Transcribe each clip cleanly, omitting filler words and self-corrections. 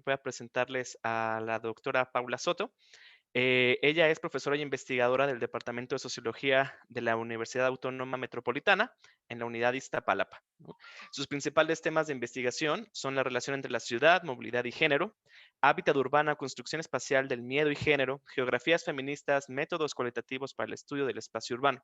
Voy a presentarles a la doctora Paula Soto. Ella es profesora y investigadora del Departamento de Sociología de la Universidad Autónoma Metropolitana en la unidad Iztapalapa, ¿no? Sus principales temas de investigación son la relación entre la ciudad, movilidad y género, hábitat urbana, construcción espacial del miedo y género, geografías feministas, métodos cualitativos para el estudio del espacio urbano.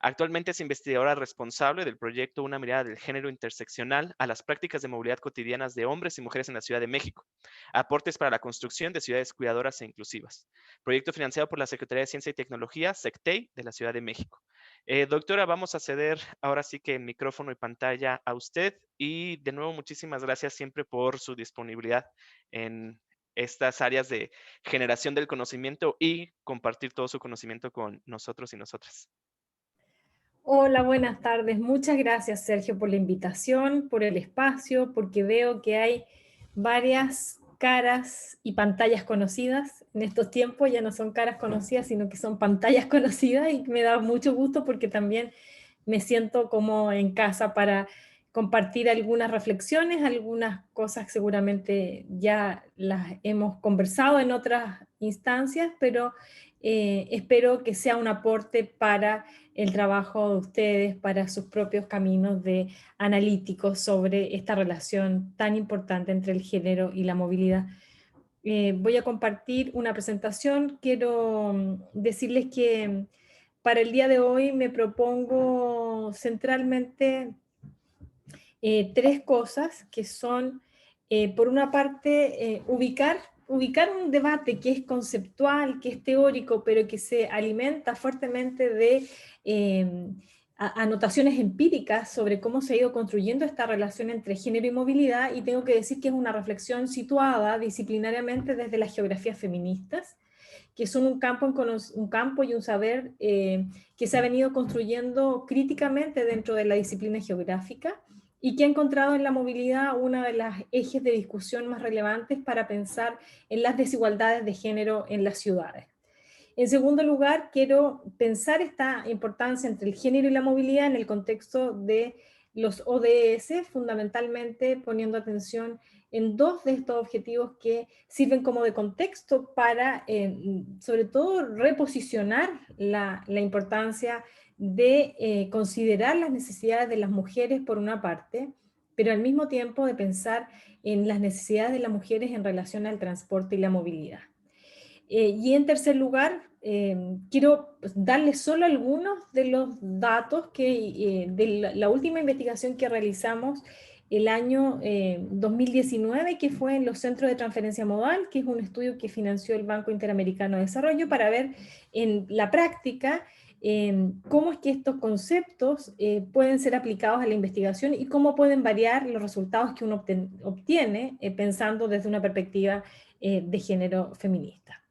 Actualmente es investigadora responsable del proyecto Una mirada del género interseccional a las prácticas de movilidad cotidianas de hombres y mujeres en la Ciudad de México. Aportes para la construcción de ciudades cuidadoras e inclusivas. Proyecto financiado por la Secretaría de Ciencia y Tecnología, SECTEI, de la Ciudad de México. Doctora, vamos a ceder ahora sí que micrófono y pantalla a usted. Y de nuevo, muchísimas gracias siempre por su disponibilidad en estas áreas de generación del conocimiento y compartir todo su conocimiento con nosotros y nosotras. Hola, buenas tardes. Muchas gracias, Sergio, por la invitación, por el espacio, porque veo que hay varias caras y pantallas conocidas. En estos tiempos ya no son caras conocidas, sino que son pantallas conocidas y me da mucho gusto porque también me siento como en casa para compartir algunas reflexiones, algunas cosas seguramente ya las hemos conversado en otras instancias, pero espero que sea un aporte para el trabajo de ustedes, para sus propios caminos de analíticos sobre esta relación tan importante entre el género y la movilidad. Voy a compartir una presentación. Quiero decirles que para el día de hoy me propongo centralmente tres cosas que son, por una parte, ubicar un debate que es conceptual, que es teórico, pero que se alimenta fuertemente de eh, anotaciones empíricas sobre cómo se ha ido construyendo esta relación entre género y movilidad, y tengo que decir que es una reflexión situada disciplinariamente desde las geografías feministas, que son un campo y un saber que se ha venido construyendo críticamente dentro de la disciplina geográfica y que ha encontrado en la movilidad una de las ejes de discusión más relevantes para pensar en las desigualdades de género en las ciudades. En segundo lugar, quiero pensar esta importancia entre el género y la movilidad en el contexto de los ODS, fundamentalmente poniendo atención en dos de estos objetivos que sirven como de contexto para, sobre todo, reposicionar la importancia de considerar las necesidades de las mujeres por una parte, pero al mismo tiempo de pensar en las necesidades de las mujeres en relación al transporte y la movilidad. Y en tercer lugar, quiero darles solo algunos de los datos de la última investigación que realizamos el año 2019, que fue en los Centros de Transferencia Modal, que es un estudio que financió el Banco Interamericano de Desarrollo para ver en la práctica cómo es que estos conceptos pueden ser aplicados a la investigación y cómo pueden variar los resultados que uno obtiene pensando desde una perspectiva de género feminista.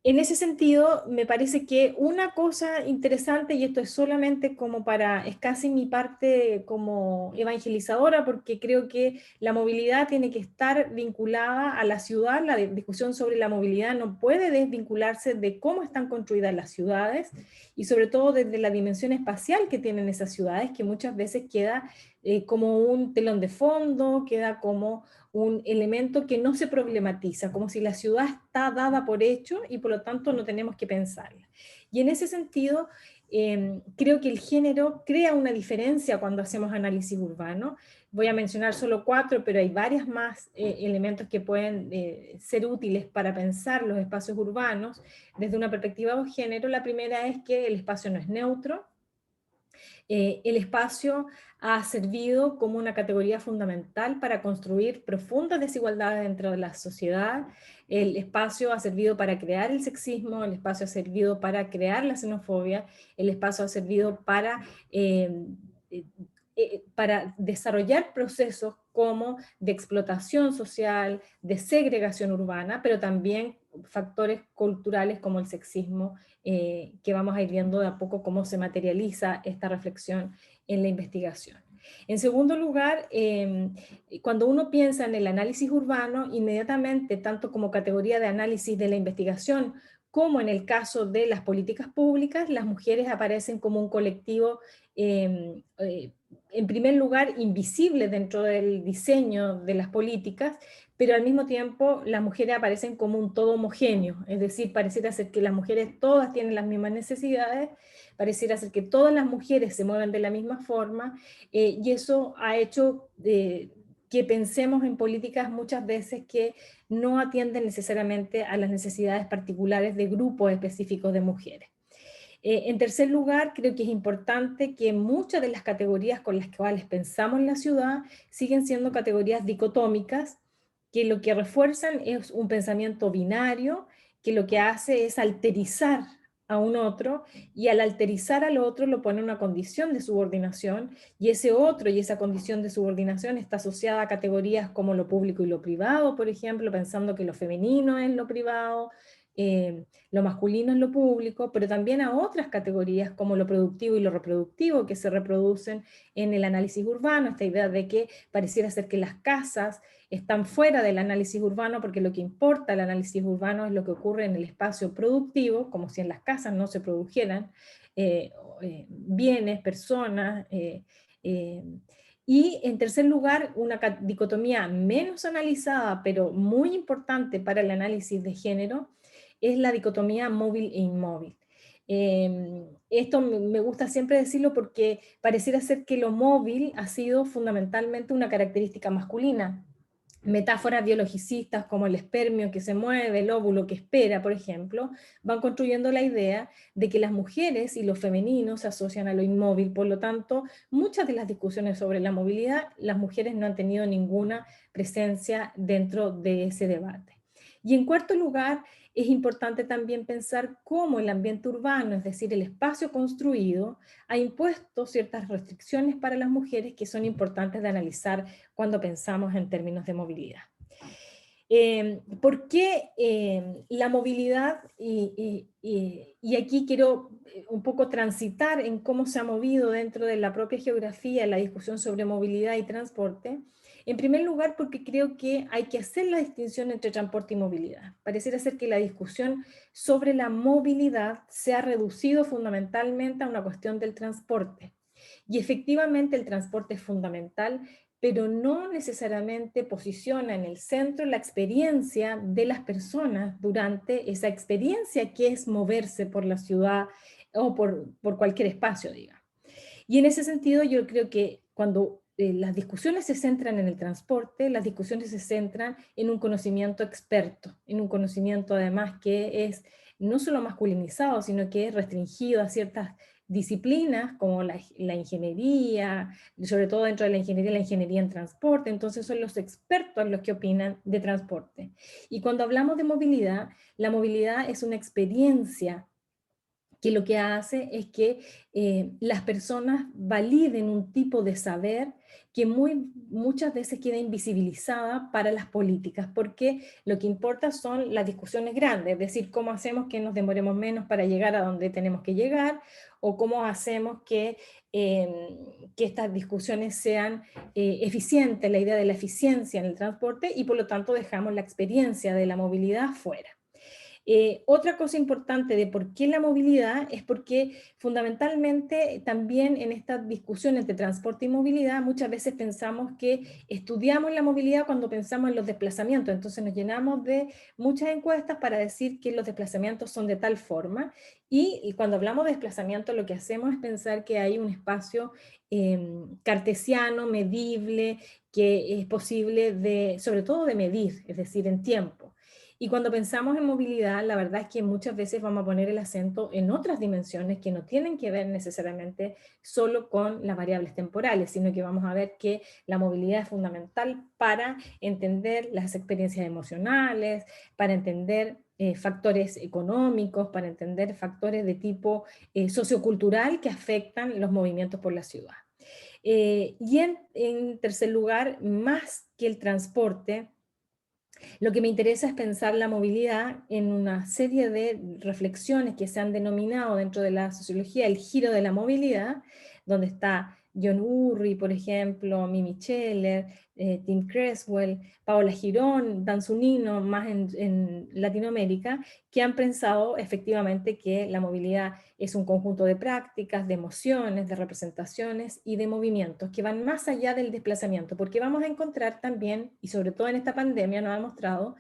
En ese sentido, me parece que una cosa interesante, y esto es solamente como es casi mi parte como evangelizadora, porque creo que la movilidad tiene que estar vinculada a la ciudad, la discusión sobre la movilidad no puede desvincularse de cómo están construidas las ciudades, y sobre todo desde la dimensión espacial que tienen esas ciudades, que muchas veces queda como un telón de fondo, queda como un elemento que no se problematiza, como si la ciudad está dada por hecho y por lo tanto no tenemos que pensarla. Y en ese sentido, creo que el género crea una diferencia cuando hacemos análisis urbano. Voy a mencionar solo cuatro, pero hay varios más elementos que pueden ser útiles para pensar los espacios urbanos desde una perspectiva de género. La primera es que el espacio no es neutro. El espacio ha servido como una categoría fundamental para construir profundas desigualdades dentro de la sociedad. El espacio ha servido para crear el sexismo, el espacio ha servido para crear la xenofobia, el espacio ha servido para desarrollar procesos como de explotación social, de segregación urbana, pero también factores culturales como el sexismo, que vamos a ir viendo de a poco cómo se materializa esta reflexión en la investigación. En segundo lugar, cuando uno piensa en el análisis urbano, inmediatamente, tanto como categoría de análisis de la investigación, como en el caso de las políticas públicas, las mujeres aparecen como un colectivo en primer lugar, invisibles dentro del diseño de las políticas, pero al mismo tiempo las mujeres aparecen como un todo homogéneo, es decir, pareciera ser que las mujeres todas tienen las mismas necesidades, pareciera ser que todas las mujeres se mueven de la misma forma, y eso ha hecho que pensemos en políticas muchas veces que no atienden necesariamente a las necesidades particulares de grupos específicos de mujeres. En tercer lugar, creo que es importante que muchas de las categorías con las cuales pensamos en la ciudad siguen siendo categorías dicotómicas, que lo que refuerzan es un pensamiento binario, que lo que hace es alterizar a un otro, y al alterizar al otro lo pone en una condición de subordinación, y ese otro y esa condición de subordinación está asociada a categorías como lo público y lo privado, por ejemplo, pensando que lo femenino es lo privado, lo masculino es lo público, pero también a otras categorías como lo productivo y lo reproductivo que se reproducen en el análisis urbano, esta idea de que pareciera ser que las casas están fuera del análisis urbano porque lo que importa el análisis urbano es lo que ocurre en el espacio productivo, como si en las casas no se produjeran bienes, personas, y en tercer lugar, una dicotomía menos analizada, pero muy importante para el análisis de género, es la dicotomía móvil e inmóvil. Esto me gusta siempre decirlo porque pareciera ser que lo móvil ha sido fundamentalmente una característica masculina. Metáforas biologicistas como el espermio que se mueve, el óvulo que espera, por ejemplo, van construyendo la idea de que las mujeres y lo femenino se asocian a lo inmóvil. Por lo tanto, muchas de las discusiones sobre la movilidad, las mujeres no han tenido ninguna presencia dentro de ese debate. Y en cuarto lugar, es importante también pensar cómo el ambiente urbano, es decir, el espacio construido, ha impuesto ciertas restricciones para las mujeres que son importantes de analizar cuando pensamos en términos de movilidad. ¿Por qué la movilidad? Y aquí quiero un poco transitar en cómo se ha movido dentro de la propia geografía la discusión sobre movilidad y transporte. En primer lugar, porque creo que hay que hacer la distinción entre transporte y movilidad. Pareciera ser que la discusión sobre la movilidad se ha reducido fundamentalmente a una cuestión del transporte. Y efectivamente el transporte es fundamental, pero no necesariamente posiciona en el centro la experiencia de las personas durante esa experiencia que es moverse por la ciudad o por cualquier espacio, digamos. Y en ese sentido yo creo que cuando las discusiones se centran en el transporte, las discusiones se centran en un conocimiento experto, en un conocimiento además que es no solo masculinizado, sino que es restringido a ciertas disciplinas como la ingeniería, sobre todo dentro de la ingeniería en transporte, entonces son los expertos los que opinan de transporte. Y cuando hablamos de movilidad, la movilidad es una experiencia que lo que hace es que las personas validen un tipo de saber que muchas veces queda invisibilizada para las políticas, porque lo que importa son las discusiones grandes, es decir, cómo hacemos que nos demoremos menos para llegar a donde tenemos que llegar, o cómo hacemos que estas discusiones sean eficientes, la idea de la eficiencia en el transporte, y por lo tanto dejamos la experiencia de la movilidad fuera. Otra cosa importante de por qué la movilidad es porque fundamentalmente también en estas discusiones de transporte y movilidad muchas veces pensamos que estudiamos la movilidad cuando pensamos en los desplazamientos, entonces nos llenamos de muchas encuestas para decir que los desplazamientos son de tal forma y cuando hablamos de desplazamiento lo que hacemos es pensar que hay un espacio cartesiano, medible, que es posible de, sobre todo de medir, es decir, en tiempo. Y cuando pensamos en movilidad, la verdad es que muchas veces vamos a poner el acento en otras dimensiones que no tienen que ver necesariamente solo con las variables temporales, sino que vamos a ver que la movilidad es fundamental para entender las experiencias emocionales, para entender factores económicos, para entender factores de tipo sociocultural que afectan los movimientos por la ciudad. Y en tercer lugar, más que el transporte, lo que me interesa es pensar la movilidad en una serie de reflexiones que se han denominado dentro de la sociología el giro de la movilidad, donde está John Urry, por ejemplo, Mimi Scheller, Tim Creswell, Paola Girón, Dan Zunino, más en Latinoamérica, que han pensado efectivamente que la movilidad es un conjunto de prácticas, de emociones, de representaciones y de movimientos que van más allá del desplazamiento, porque vamos a encontrar también, y sobre todo en esta pandemia nos ha mostrado,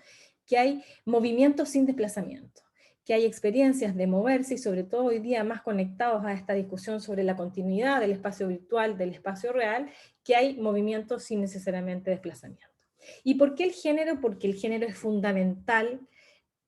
que hay movimientos sin desplazamiento, que hay experiencias de moverse y sobre todo hoy día más conectados a esta discusión sobre la continuidad del espacio virtual, del espacio real, que hay movimientos sin necesariamente desplazamiento. ¿Y por qué el género? Porque el género es fundamental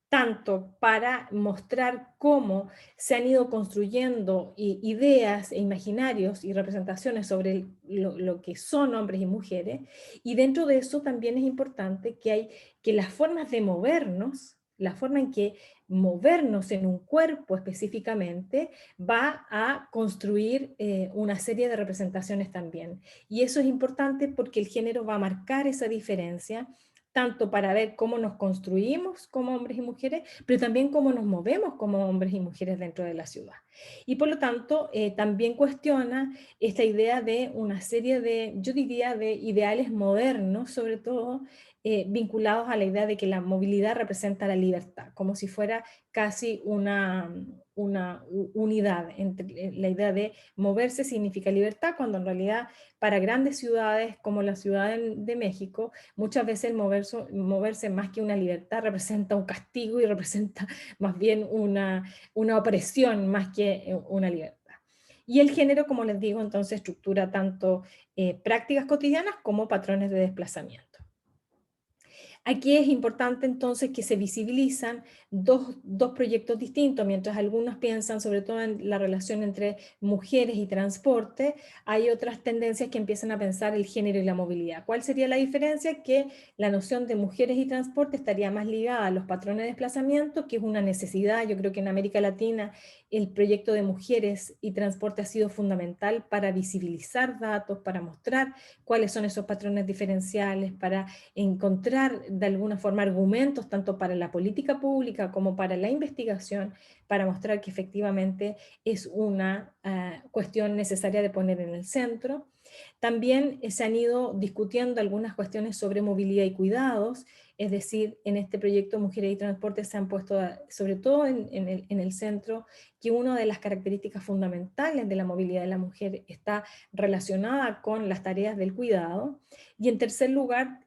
tanto para mostrar cómo se han ido construyendo ideas e imaginarios y representaciones sobre lo que son hombres y mujeres, y dentro de eso también es importante que las formas de movernos, la forma en que movernos en un cuerpo específicamente, va a construir una serie de representaciones también. Y eso es importante porque el género va a marcar esa diferencia tanto para ver cómo nos construimos como hombres y mujeres, pero también cómo nos movemos como hombres y mujeres dentro de la ciudad. Y por lo tanto, también cuestiona esta idea de una serie de, yo diría, de ideales modernos, sobre todo vinculados a la idea de que la movilidad representa la libertad, como si fuera casi una unidad. Entre, la idea de moverse significa libertad, cuando en realidad para grandes ciudades como la Ciudad de México, muchas veces el moverse más que una libertad representa un castigo y representa más bien una opresión más que una libertad. Y el género, como les digo, entonces estructura tanto prácticas cotidianas como patrones de desplazamiento. Aquí es importante entonces que se visibilizan dos proyectos distintos, mientras algunos piensan sobre todo en la relación entre mujeres y transporte, hay otras tendencias que empiezan a pensar el género y la movilidad. ¿Cuál sería la diferencia? Que la noción de mujeres y transporte estaría más ligada a los patrones de desplazamiento, que es una necesidad. Yo creo que en América Latina el proyecto de mujeres y transporte ha sido fundamental para visibilizar datos, para mostrar cuáles son esos patrones diferenciales, para encontrar de alguna forma argumentos tanto para la política pública como para la investigación, para mostrar que efectivamente es una cuestión necesaria de poner en el centro. También se han ido discutiendo algunas cuestiones sobre movilidad y cuidados, es decir, en este proyecto Mujeres y Transporte se han puesto sobre todo en el centro que una de las características fundamentales de la movilidad de la mujer está relacionada con las tareas del cuidado. Y en tercer lugar,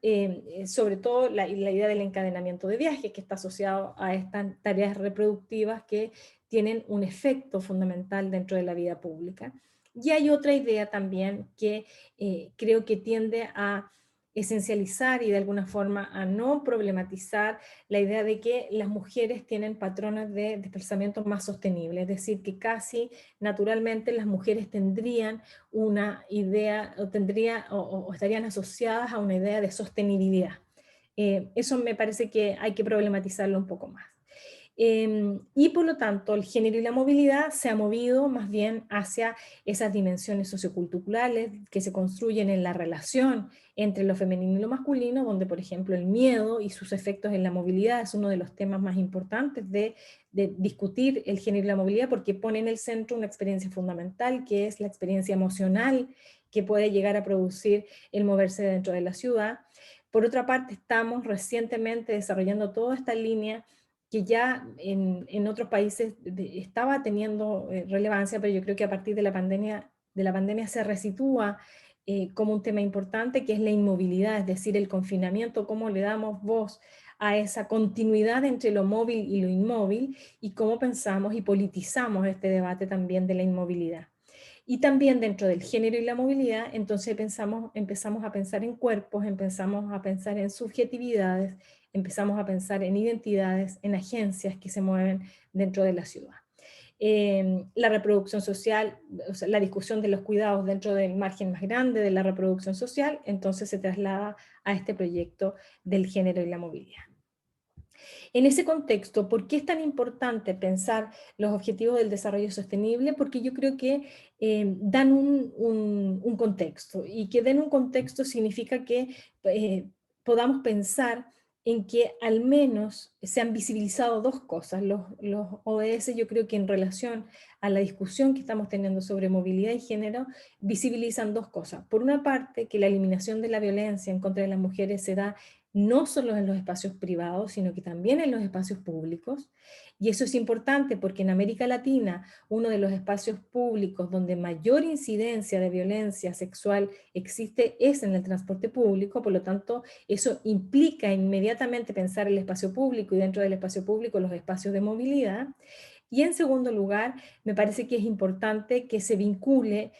sobre todo la idea del encadenamiento de viajes, que está asociado a estas tareas reproductivas que tienen un efecto fundamental dentro de la vida pública. Y hay otra idea también que creo que tiende a esencializar y de alguna forma a no problematizar la idea de que las mujeres tienen patrones de desplazamiento más sostenibles, es decir, que casi naturalmente las mujeres tendrían una idea o estarían asociadas a una idea de sostenibilidad. Eso me parece que hay que problematizarlo un poco más. Y por lo tanto, el género y la movilidad se ha movido más bien hacia esas dimensiones socioculturales que se construyen en la relación entre lo femenino y lo masculino, donde por ejemplo el miedo y sus efectos en la movilidad es uno de los temas más importantes de discutir el género y la movilidad, porque pone en el centro una experiencia fundamental, que es la experiencia emocional que puede llegar a producir el moverse dentro de la ciudad. Por otra parte, estamos recientemente desarrollando toda esta línea que ya en otros países estaba teniendo relevancia, pero yo creo que a partir de la pandemia se resitúa como un tema importante, que es la inmovilidad, es decir, el confinamiento, cómo le damos voz a esa continuidad entre lo móvil y lo inmóvil, y cómo pensamos y politizamos este debate también de la inmovilidad. Y también dentro del género y la movilidad, entonces empezamos a pensar en cuerpos, empezamos a pensar en subjetividades, empezamos a pensar en identidades, en agencias que se mueven dentro de la ciudad. La reproducción social, o sea, la discusión de los cuidados dentro del margen más grande de la reproducción social, entonces se traslada a este proyecto del género y la movilidad. En ese contexto, ¿por qué es tan importante pensar los objetivos del desarrollo sostenible? Porque yo creo que dan un contexto, y que den un contexto significa que podamos pensar en que al menos se han visibilizado dos cosas. Los ODS, yo creo que en relación a la discusión que estamos teniendo sobre movilidad y género, visibilizan dos cosas. Por una parte, que la eliminación de la violencia en contra de las mujeres se da no solo en los espacios privados, sino que también en los espacios públicos. Y eso es importante porque en América Latina, uno de los espacios públicos donde mayor incidencia de violencia sexual existe es en el transporte público, por lo tanto, eso implica inmediatamente pensar el espacio público y dentro del espacio público los espacios de movilidad. Y en segundo lugar, me parece que es importante que se vincule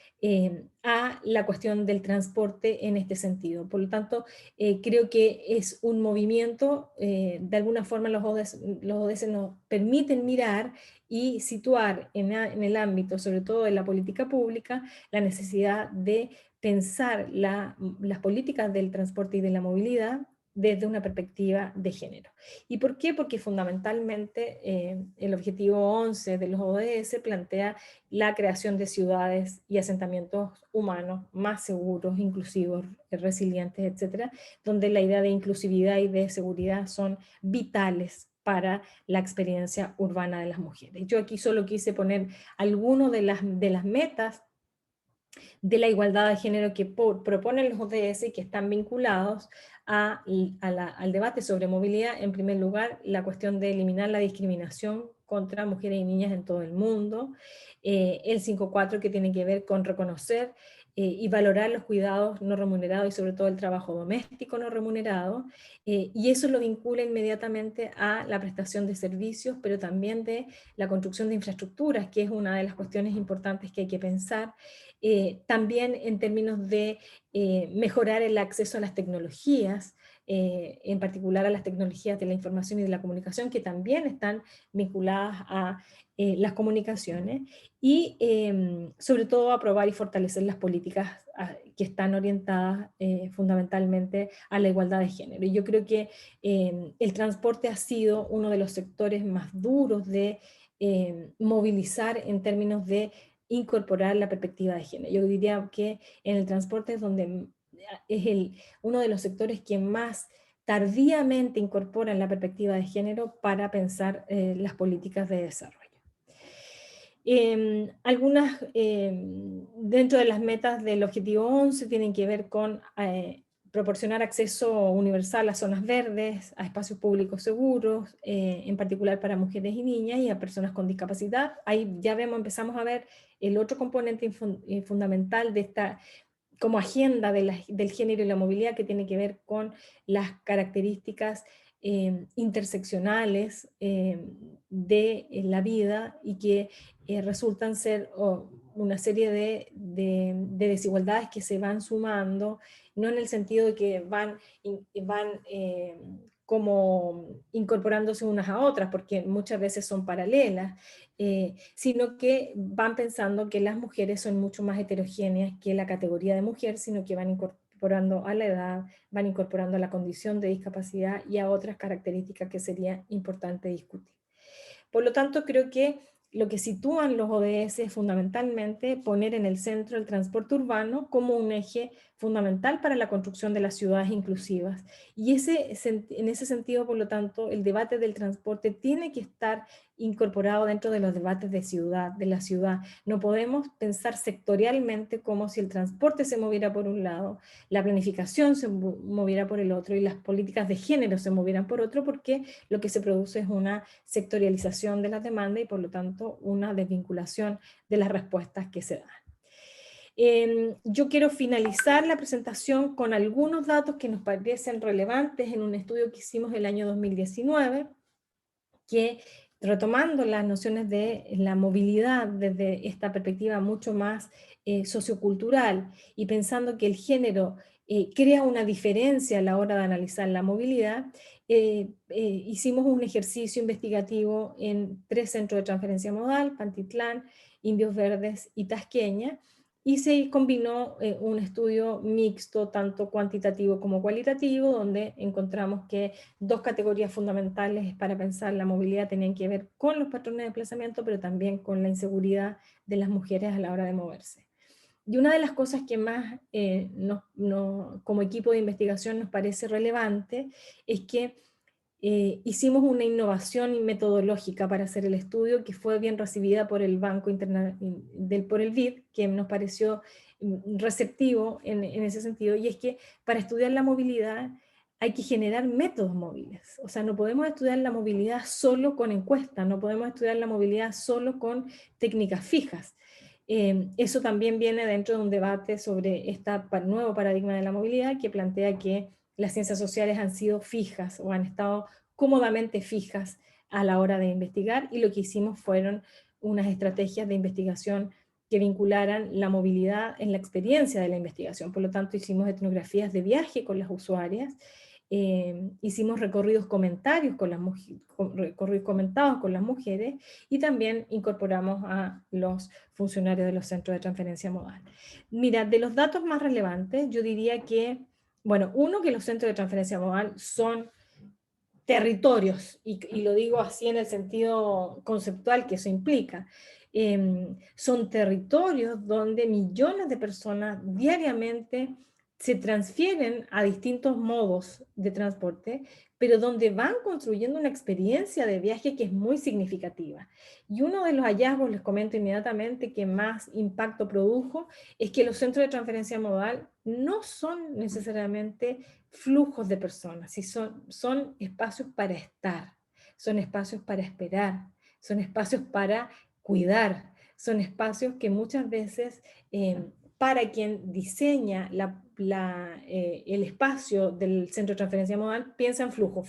a la cuestión del transporte en este sentido. Por lo tanto, creo que es un movimiento, de alguna forma los ODS nos permiten mirar y situar en el ámbito, sobre todo de la política pública, la necesidad de pensar las políticas del transporte y de la movilidad desde una perspectiva de género. ¿Y por qué? Porque fundamentalmente el objetivo 11 de los ODS plantea la creación de ciudades y asentamientos humanos más seguros, inclusivos, resilientes, etcétera, donde la idea de inclusividad y de seguridad son vitales para la experiencia urbana de las mujeres. Yo aquí solo quise poner algunas de las metas de la igualdad de género que proponen los ODS y que están vinculados al debate sobre movilidad. En primer lugar, la cuestión de eliminar la discriminación contra mujeres y niñas en todo el mundo. El 5.4 que tiene que ver con reconocer y valorar los cuidados no remunerados y sobre todo el trabajo doméstico no remunerado, y eso lo vincula inmediatamente a la prestación de servicios, pero también de la construcción de infraestructuras, que es una de las cuestiones importantes que hay que pensar, también en términos de mejorar el acceso a las tecnologías, en particular a las tecnologías de la información y de la comunicación, que también están vinculadas a las comunicaciones, y sobre todo aprobar y fortalecer las políticas que están orientadas fundamentalmente a la igualdad de género. Y yo creo que el transporte ha sido uno de los sectores más duros de movilizar en términos de incorporar la perspectiva de género. Yo diría que en el transporte es donde es uno de los sectores que más tardíamente incorporan la perspectiva de género para pensar las políticas de desarrollo. Algunas dentro de las metas del objetivo 11 tienen que ver con proporcionar acceso universal a zonas verdes, a espacios públicos seguros, en particular para mujeres y niñas y a personas con discapacidad. Ahí ya empezamos a ver el otro componente fundamental de esta como agenda del género y la movilidad, que tiene que ver con las características interseccionales de la vida y que resultan ser una serie de desigualdades que se van sumando, no en el sentido de que van como incorporándose unas a otras, porque muchas veces son paralelas, sino que van pensando que las mujeres son mucho más heterogéneas que la categoría de mujer, sino que van incorporando a la edad, van incorporando a la condición de discapacidad y a otras características que sería importante discutir. Por lo tanto, creo que lo que sitúan los ODS es fundamentalmente poner en el centro el transporte urbano como un eje fundamental para la construcción de las ciudades inclusivas. Y en ese sentido, por lo tanto, el debate del transporte tiene que estar incorporado dentro de los debates de la ciudad. No podemos pensar sectorialmente como si el transporte se moviera por un lado, la planificación se moviera por el otro y las políticas de género se movieran por otro, porque lo que se produce es una sectorialización de la demanda y por lo tanto una desvinculación de las respuestas que se dan. Yo quiero finalizar la presentación con algunos datos que nos parecen relevantes en un estudio que hicimos el año 2019, que retomando las nociones de la movilidad desde esta perspectiva mucho más sociocultural y pensando que el género crea una diferencia a la hora de analizar la movilidad, hicimos un ejercicio investigativo en 3 centros de transferencia modal, Pantitlán, Indios Verdes y Tasqueña, y se combinó un estudio mixto, tanto cuantitativo como cualitativo, donde encontramos que 2 categorías fundamentales para pensar la movilidad tenían que ver con los patrones de desplazamiento, pero también con la inseguridad de las mujeres a la hora de moverse. Y una de las cosas que más como equipo de investigación nos parece relevante es que hicimos una innovación metodológica para hacer el estudio que fue bien recibida por el Banco por el BID, que nos pareció receptivo en ese sentido, y es que para estudiar la movilidad hay que generar métodos móviles. O sea, no podemos estudiar la movilidad solo con encuestas, no podemos estudiar la movilidad solo con técnicas fijas. Eso también viene dentro de un debate sobre este nuevo paradigma de la movilidad que plantea que las ciencias sociales han sido fijas o han estado cómodamente fijas a la hora de investigar, y lo que hicimos fueron unas estrategias de investigación que vincularan la movilidad en la experiencia de la investigación. Por lo tanto, hicimos etnografías de viaje con las usuarias, hicimos recorridos comentarios con recorridos comentados con las mujeres, y también incorporamos a los funcionarios de los centros de transferencia modal. Mira, de los datos más relevantes, yo diría que, bueno, uno, que los centros de transferencia modal son territorios, y lo digo así en el sentido conceptual que eso implica. Son territorios donde millones de personas diariamente se transfieren a distintos modos de transporte, pero donde van construyendo una experiencia de viaje que es muy significativa. Y uno de los hallazgos, les comento inmediatamente, que más impacto produjo, es que los centros de transferencia modal no son necesariamente flujos de personas, si son espacios para estar, son espacios para esperar, son espacios para cuidar, son espacios que muchas veces para quien diseña el espacio del centro de transferencia modal, piensa en flujo,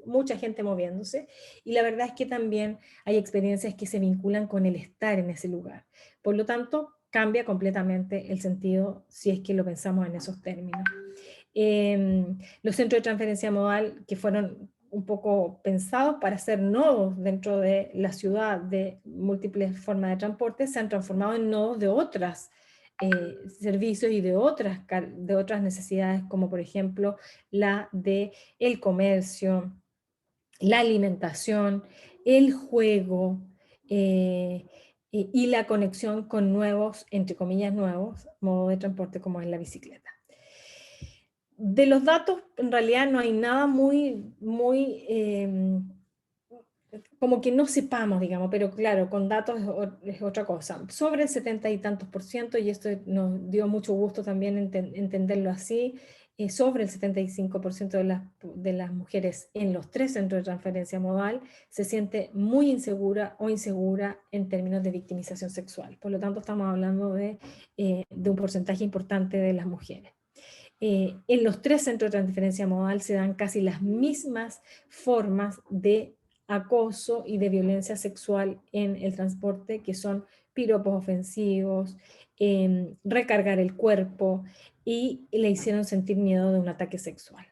mucha gente moviéndose, y la verdad es que también hay experiencias que se vinculan con el estar en ese lugar. Por lo tanto, cambia completamente el sentido si es que lo pensamos en esos términos. Los centros de transferencia modal que fueron un poco pensados para ser nodos dentro de la ciudad de múltiples formas de transporte, se han transformado en nodos de otras servicios y de otras necesidades, como por ejemplo la de el comercio, la alimentación, el juego, y la conexión con nuevos, entre comillas nuevos, modos de transporte como es la bicicleta. De los datos, en realidad no hay nada como que no sepamos, digamos, pero claro, con datos es otra cosa. Sobre el 70 y tantos por ciento, y esto nos dio mucho gusto también entenderlo así, sobre el 75% de las mujeres en los 3 centros de transferencia modal se siente muy insegura o insegura en términos de victimización sexual. Por lo tanto, estamos hablando de un porcentaje importante de las mujeres. En los 3 centros de transferencia modal se dan casi las mismas formas de acoso y de violencia sexual en el transporte, que son piropos ofensivos, recargar el cuerpo, y le hicieron sentir miedo de un ataque sexual.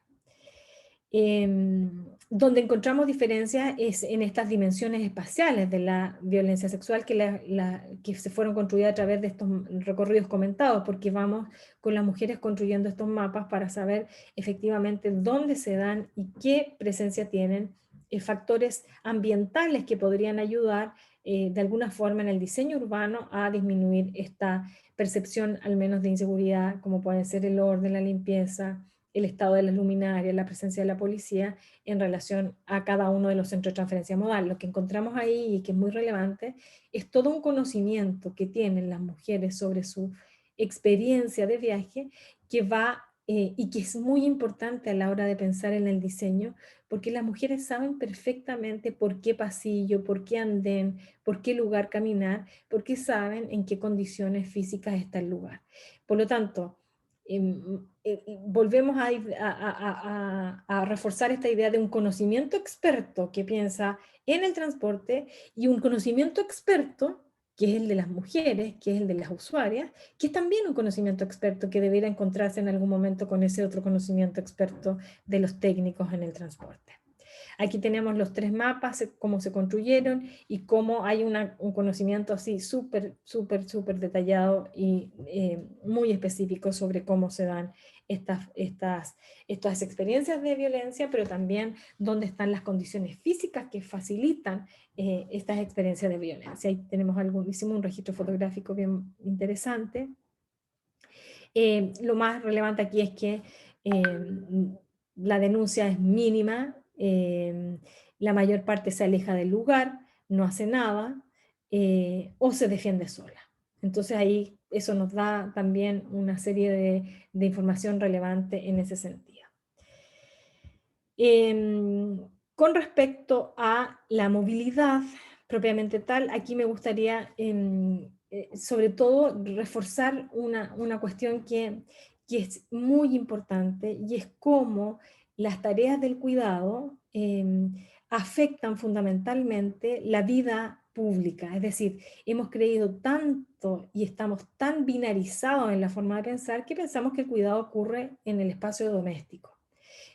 Donde encontramos diferencias es en estas dimensiones espaciales de la violencia sexual que se fueron construidas a través de estos recorridos comentados, porque vamos con las mujeres construyendo estos mapas para saber efectivamente dónde se dan y qué presencia tienen factores ambientales que podrían ayudar de alguna forma en el diseño urbano a disminuir esta percepción al menos de inseguridad, como pueden ser el orden, la limpieza, el estado de las luminarias, la presencia de la policía en relación a cada uno de los centros de transferencia modal. Lo que encontramos ahí, y que es muy relevante, es todo un conocimiento que tienen las mujeres sobre su experiencia de viaje que va y que es muy importante a la hora de pensar en el diseño, porque las mujeres saben perfectamente por qué pasillo, por qué andén, por qué lugar caminar, porque saben en qué condiciones físicas está el lugar. Por lo tanto, volvemos a reforzar esta idea de un conocimiento experto que piensa en el transporte, y un conocimiento experto que es el de las mujeres, que es el de las usuarias, que es también un conocimiento experto que debería encontrarse en algún momento con ese otro conocimiento experto de los técnicos en el transporte. Aquí tenemos los 3 mapas, cómo se construyeron y cómo hay un conocimiento así súper detallado y muy específico sobre cómo se dan estas experiencias de violencia, pero también dónde están las condiciones físicas que facilitan estas experiencias de violencia. Ahí tenemos hicimos un registro fotográfico bien interesante. Lo más relevante aquí es que la denuncia es mínima, eh, la mayor parte se aleja del lugar, no hace nada, o se defiende sola. Entonces ahí eso nos da también una serie de información relevante en ese sentido. Con respecto a la movilidad propiamente tal, aquí me gustaría sobre todo reforzar una cuestión que es muy importante y es cómo las tareas del cuidado afectan fundamentalmente la vida pública. Es decir, hemos creído tanto y estamos tan binarizados en la forma de pensar que pensamos que el cuidado ocurre en el espacio doméstico,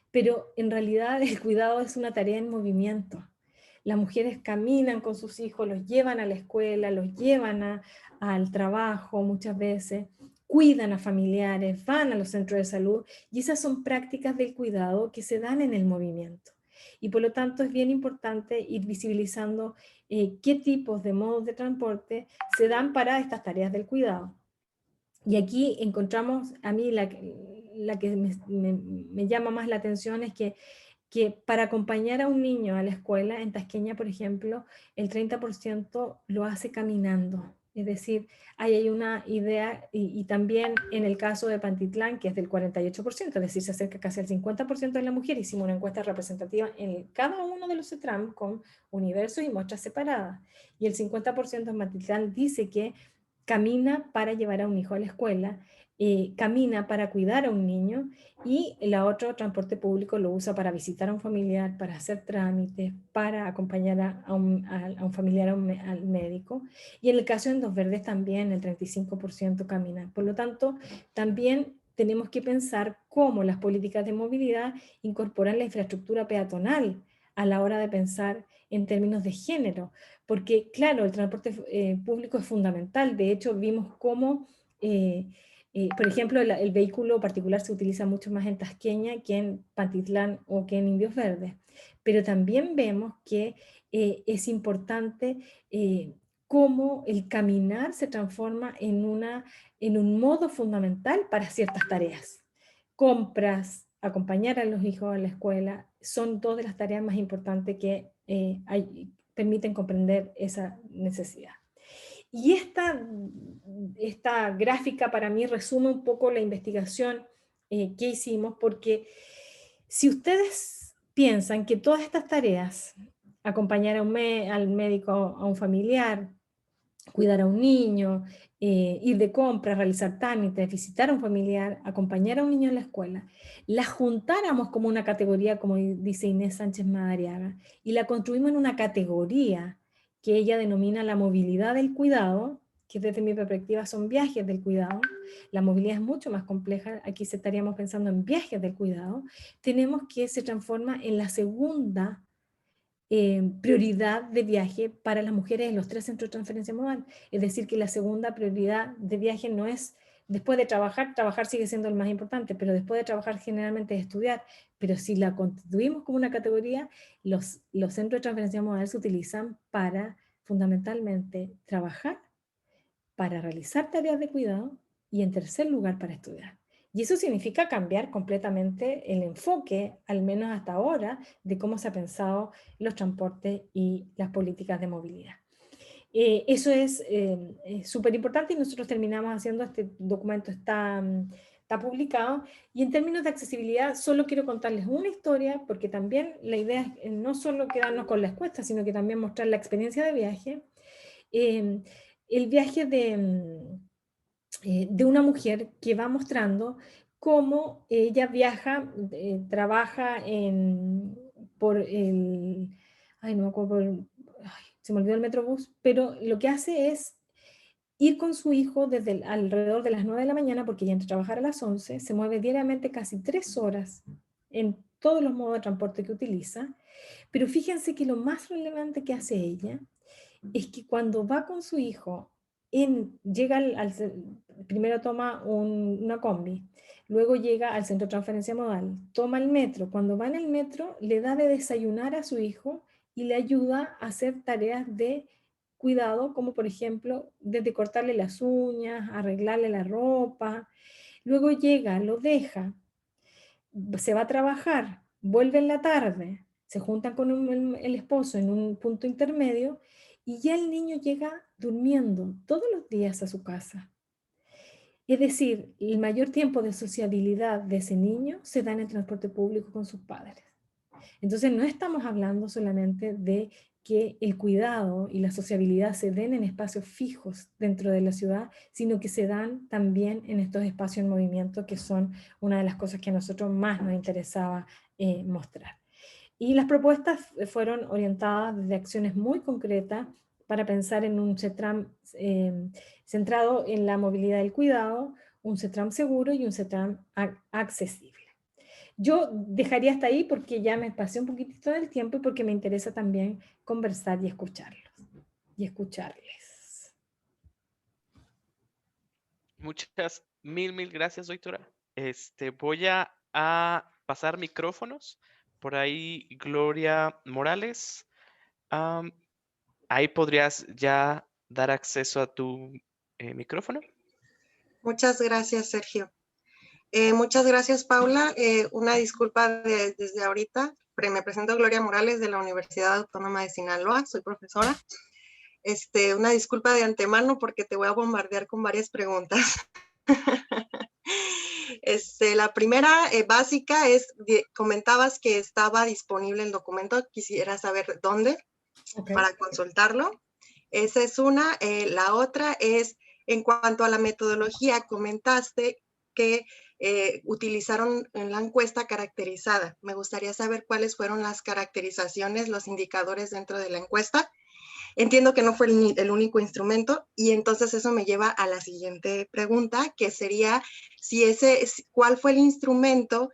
pero en realidad el cuidado es una tarea en movimiento. Las mujeres caminan con sus hijos, los llevan a la escuela, los llevan al trabajo muchas veces, cuidan a familiares, van a los centros de salud, y esas son prácticas del cuidado que se dan en el movimiento. Y por lo tanto es bien importante ir visibilizando qué tipos de modos de transporte se dan para estas tareas del cuidado. Y aquí encontramos, a mí la que me llama más la atención es que para acompañar a un niño a la escuela, en Tasqueña, por ejemplo, el 30% lo hace caminando. Es decir, ahí hay una idea, y también en el caso de Pantitlán, que es del 48%, es decir, se acerca casi al 50% de la mujer. Hicimos una encuesta representativa en cada uno de los CETRAM con universos y muestras separadas. Y el 50% en Pantitlán dice que camina para llevar a un hijo a la escuela, camina para cuidar a un niño, y la otro transporte público lo usa para visitar a un familiar, para hacer trámites, para acompañar a un familiar al médico. Y en el caso de Dos Verdes también el 35% camina. Por lo tanto, también tenemos que pensar cómo las políticas de movilidad incorporan la infraestructura peatonal a la hora de pensar en términos de género, porque claro, el transporte público es fundamental. De hecho, vimos cómo, por ejemplo, el vehículo particular se utiliza mucho más en Tasqueña que en Pantitlán o que en Indios Verdes, pero también vemos que es importante cómo el caminar se transforma en un modo fundamental para ciertas tareas. Compras, acompañar a los hijos a la escuela, son dos de las tareas más importantes que permiten comprender esa necesidad. Y esta gráfica para mí resume un poco la investigación que hicimos, porque si ustedes piensan que todas estas tareas, acompañar al médico, a un familiar, cuidar a un niño, ir de compras, realizar trámites, visitar a un familiar, acompañar a un niño en la escuela, la juntáramos como una categoría, como dice Inés Sánchez Madariaga, y la construimos en una categoría que ella denomina la movilidad del cuidado, que desde mi perspectiva son viajes del cuidado. La movilidad es mucho más compleja, aquí estaríamos pensando en viajes del cuidado. Tenemos que se transforma en la segunda prioridad de viaje para las mujeres en los 3 centros de transferencia modal. Es decir, que la segunda prioridad de viaje no es después de trabajar. Trabajar sigue siendo el más importante, pero después de trabajar generalmente es estudiar. Pero si la constituimos como una categoría, los centros de transferencia modal se utilizan para fundamentalmente trabajar, para realizar tareas de cuidado y en tercer lugar para estudiar. Y eso significa cambiar completamente el enfoque, al menos hasta ahora, de cómo se ha pensado los transportes y las políticas de movilidad. Eso es súper importante, y nosotros terminamos haciendo este documento, está publicado. Y en términos de accesibilidad, solo quiero contarles una historia, porque también la idea es no solo quedarnos con la encuesta, sino que también mostrar la experiencia de viaje. Eh, el viaje de una mujer que va mostrando cómo ella viaja, trabaja por el, ay, no me acuerdo, se me olvidó el Metrobús, pero lo que hace es ir con su hijo desde alrededor de las 9 de la mañana, porque ella entra a trabajar a las 11, se mueve diariamente casi 3 horas en todos los modos de transporte que utiliza. Pero fíjense que lo más relevante que hace ella es que cuando va con su hijo, llega primero toma una combi, luego llega al centro de transferencia modal, toma el metro. Cuando va en el metro, le da de desayunar a su hijo y le ayuda a hacer tareas de cuidado, como por ejemplo, desde cortarle las uñas, arreglarle la ropa. Luego llega, lo deja, se va a trabajar, vuelve en la tarde, se juntan con el esposo en un punto intermedio y ya el niño llega durmiendo todos los días a su casa. Es decir, el mayor tiempo de sociabilidad de ese niño se da en el transporte público con sus padres. Entonces, no estamos hablando solamente de que el cuidado y la sociabilidad se den en espacios fijos dentro de la ciudad, sino que se dan también en estos espacios en movimiento, que son una de las cosas que a nosotros más nos interesaba mostrar. Y las propuestas fueron orientadas desde acciones muy concretas para pensar en un CETRAM centrado en la movilidad del cuidado, un CETRAM seguro y un CETRAM accesible. Yo dejaría hasta ahí porque ya me pasé un poquitito del tiempo y porque me interesa también conversar y escucharlos y escucharles. Muchas, mil gracias, doctora. Voy a pasar micrófonos. Por ahí, Gloria Morales. am, Ahí podrías ya dar acceso a tu micrófono. Muchas gracias, Sergio. Muchas gracias, Paula. Una disculpa desde ahorita. Me presento Gloria Morales de la Universidad Autónoma de Sinaloa. Soy profesora. Una disculpa de antemano porque te voy a bombardear con varias preguntas. La primera básica es, comentabas que estaba disponible el documento. Quisiera saber dónde para consultarlo. Esa es una. La otra es, en cuanto a la metodología, comentaste que utilizaron en la encuesta caracterizada. Me gustaría saber cuáles fueron las caracterizaciones, los indicadores dentro de la encuesta. Entiendo que no fue el único instrumento y entonces eso me lleva a la siguiente pregunta, que sería cuál fue el instrumento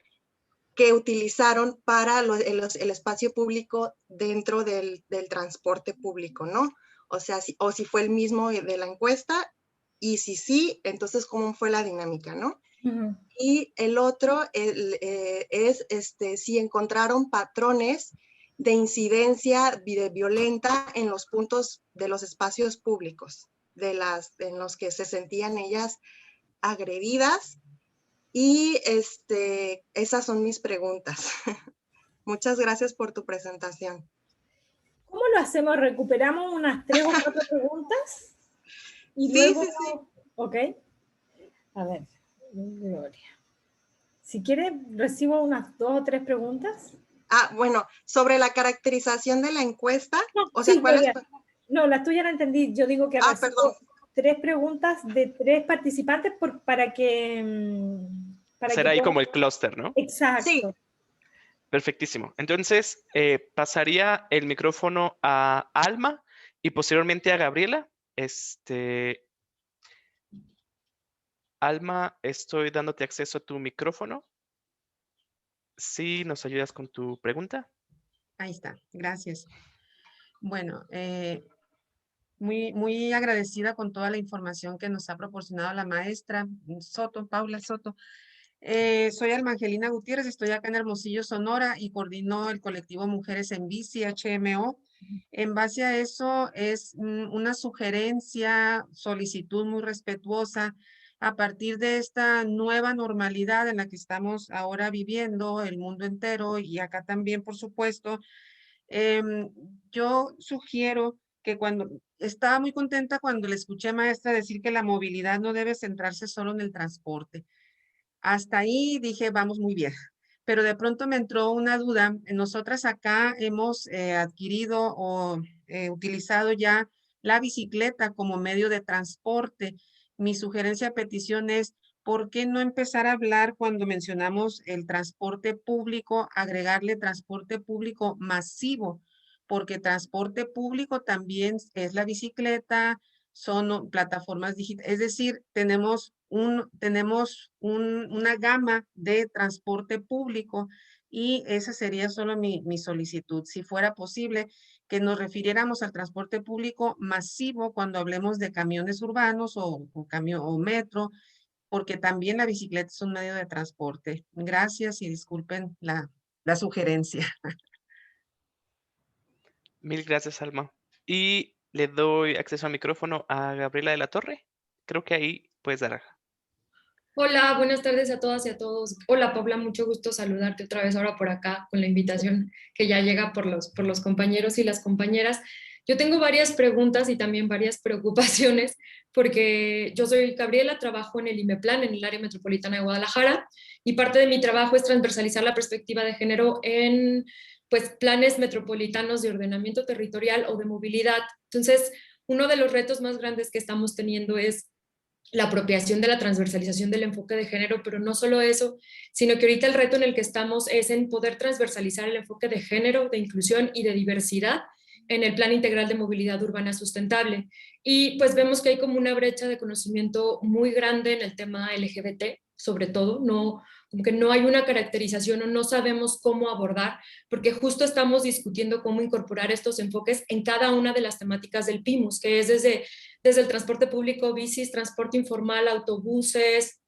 que utilizaron para el espacio público dentro del transporte público, ¿no? O sea, si fue el mismo de la encuesta, y si sí, entonces cómo fue la dinámica, ¿no? Uh-huh. Y el otro es si encontraron patrones de incidencia violenta en los puntos de los espacios públicos, en los que se sentían ellas agredidas. Y esas son mis preguntas. Muchas gracias por tu presentación. ¿Cómo lo hacemos? ¿Recuperamos unas 3 o 4 preguntas? Y luego, Sí. ok. A ver, Gloria. Si quiere, recibo unas 2 o 3 preguntas. Bueno, sobre la caracterización de la encuesta. No, O sea, sí, ¿cuál es? Gloria. No, la tuya la entendí. Yo digo que Perdón. recibo 3 preguntas de 3 participantes para que Será ahí puedan... como el clúster, ¿no? Exacto. Sí. Perfectísimo. Entonces, pasaría el micrófono a Alma y posteriormente a Gabriela. Alma, estoy dándote acceso a tu micrófono. Sí, nos ayudas con tu pregunta. Ahí está, gracias. Bueno, muy agradecida con toda la información que nos ha proporcionado la maestra Soto, Paula Soto. Soy Alma Angelina Gutiérrez, estoy acá en Hermosillo, Sonora, y coordino el colectivo Mujeres en Bici, HMO. En base a eso es una sugerencia, solicitud muy respetuosa a partir de esta nueva normalidad en la que estamos ahora viviendo, el mundo entero y acá también, por supuesto. Yo sugiero que estaba muy contenta cuando le escuché a maestra decir que la movilidad no debe centrarse solo en el transporte. Hasta ahí dije, vamos muy bien. Pero de pronto me entró una duda. Nosotras acá hemos adquirido o utilizado ya la bicicleta como medio de transporte. Mi sugerencia, petición es, ¿por qué no empezar a hablar cuando mencionamos el transporte público, agregarle transporte público masivo? Porque transporte público también es la bicicleta, son plataformas digitales, es decir, tenemos una gama de transporte público y esa sería solo mi solicitud. Si fuera posible que nos refiriéramos al transporte público masivo cuando hablemos de camiones urbanos o metro, porque también la bicicleta es un medio de transporte. Gracias y disculpen la sugerencia. Mil gracias, Alma. Y le doy acceso al micrófono a Gabriela de la Torre. Creo que ahí puedes dar. Hola, buenas tardes a todas y a todos. Hola, Paula, mucho gusto saludarte otra vez ahora por acá con la invitación que ya llega por los compañeros y las compañeras. Yo tengo varias preguntas y también varias preocupaciones porque yo soy Gabriela, trabajo en el IMEPLAN, en el área metropolitana de Guadalajara, y parte de mi trabajo es transversalizar la perspectiva de género en pues, planes metropolitanos de ordenamiento territorial o de movilidad. Entonces, uno de los retos más grandes que estamos teniendo es la apropiación de la transversalización del enfoque de género, pero no solo eso, sino que ahorita el reto en el que estamos es en poder transversalizar el enfoque de género, de inclusión y de diversidad en el Plan Integral de Movilidad Urbana Sustentable. Y pues vemos que hay como una brecha de conocimiento muy grande en el tema LGBT, sobre todo, no, como que no hay una caracterización o no sabemos cómo abordar, porque justo estamos discutiendo cómo incorporar estos enfoques en cada una de las temáticas del PIMUS, que es desde el transporte público, bicis, transporte informal, autobuses,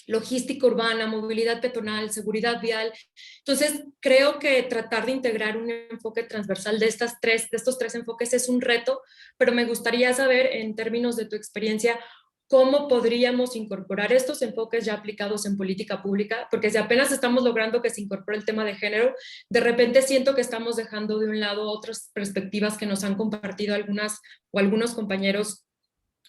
logística urbana, movilidad peatonal, seguridad vial. Entonces, creo que tratar de integrar un enfoque transversal de estos tres enfoques es un reto, pero me gustaría saber, en términos de tu experiencia, cómo podríamos incorporar estos enfoques ya aplicados en política pública, porque si apenas estamos logrando que se incorpore el tema de género, de repente siento que estamos dejando de un lado otras perspectivas que nos han compartido algunas o algunos compañeros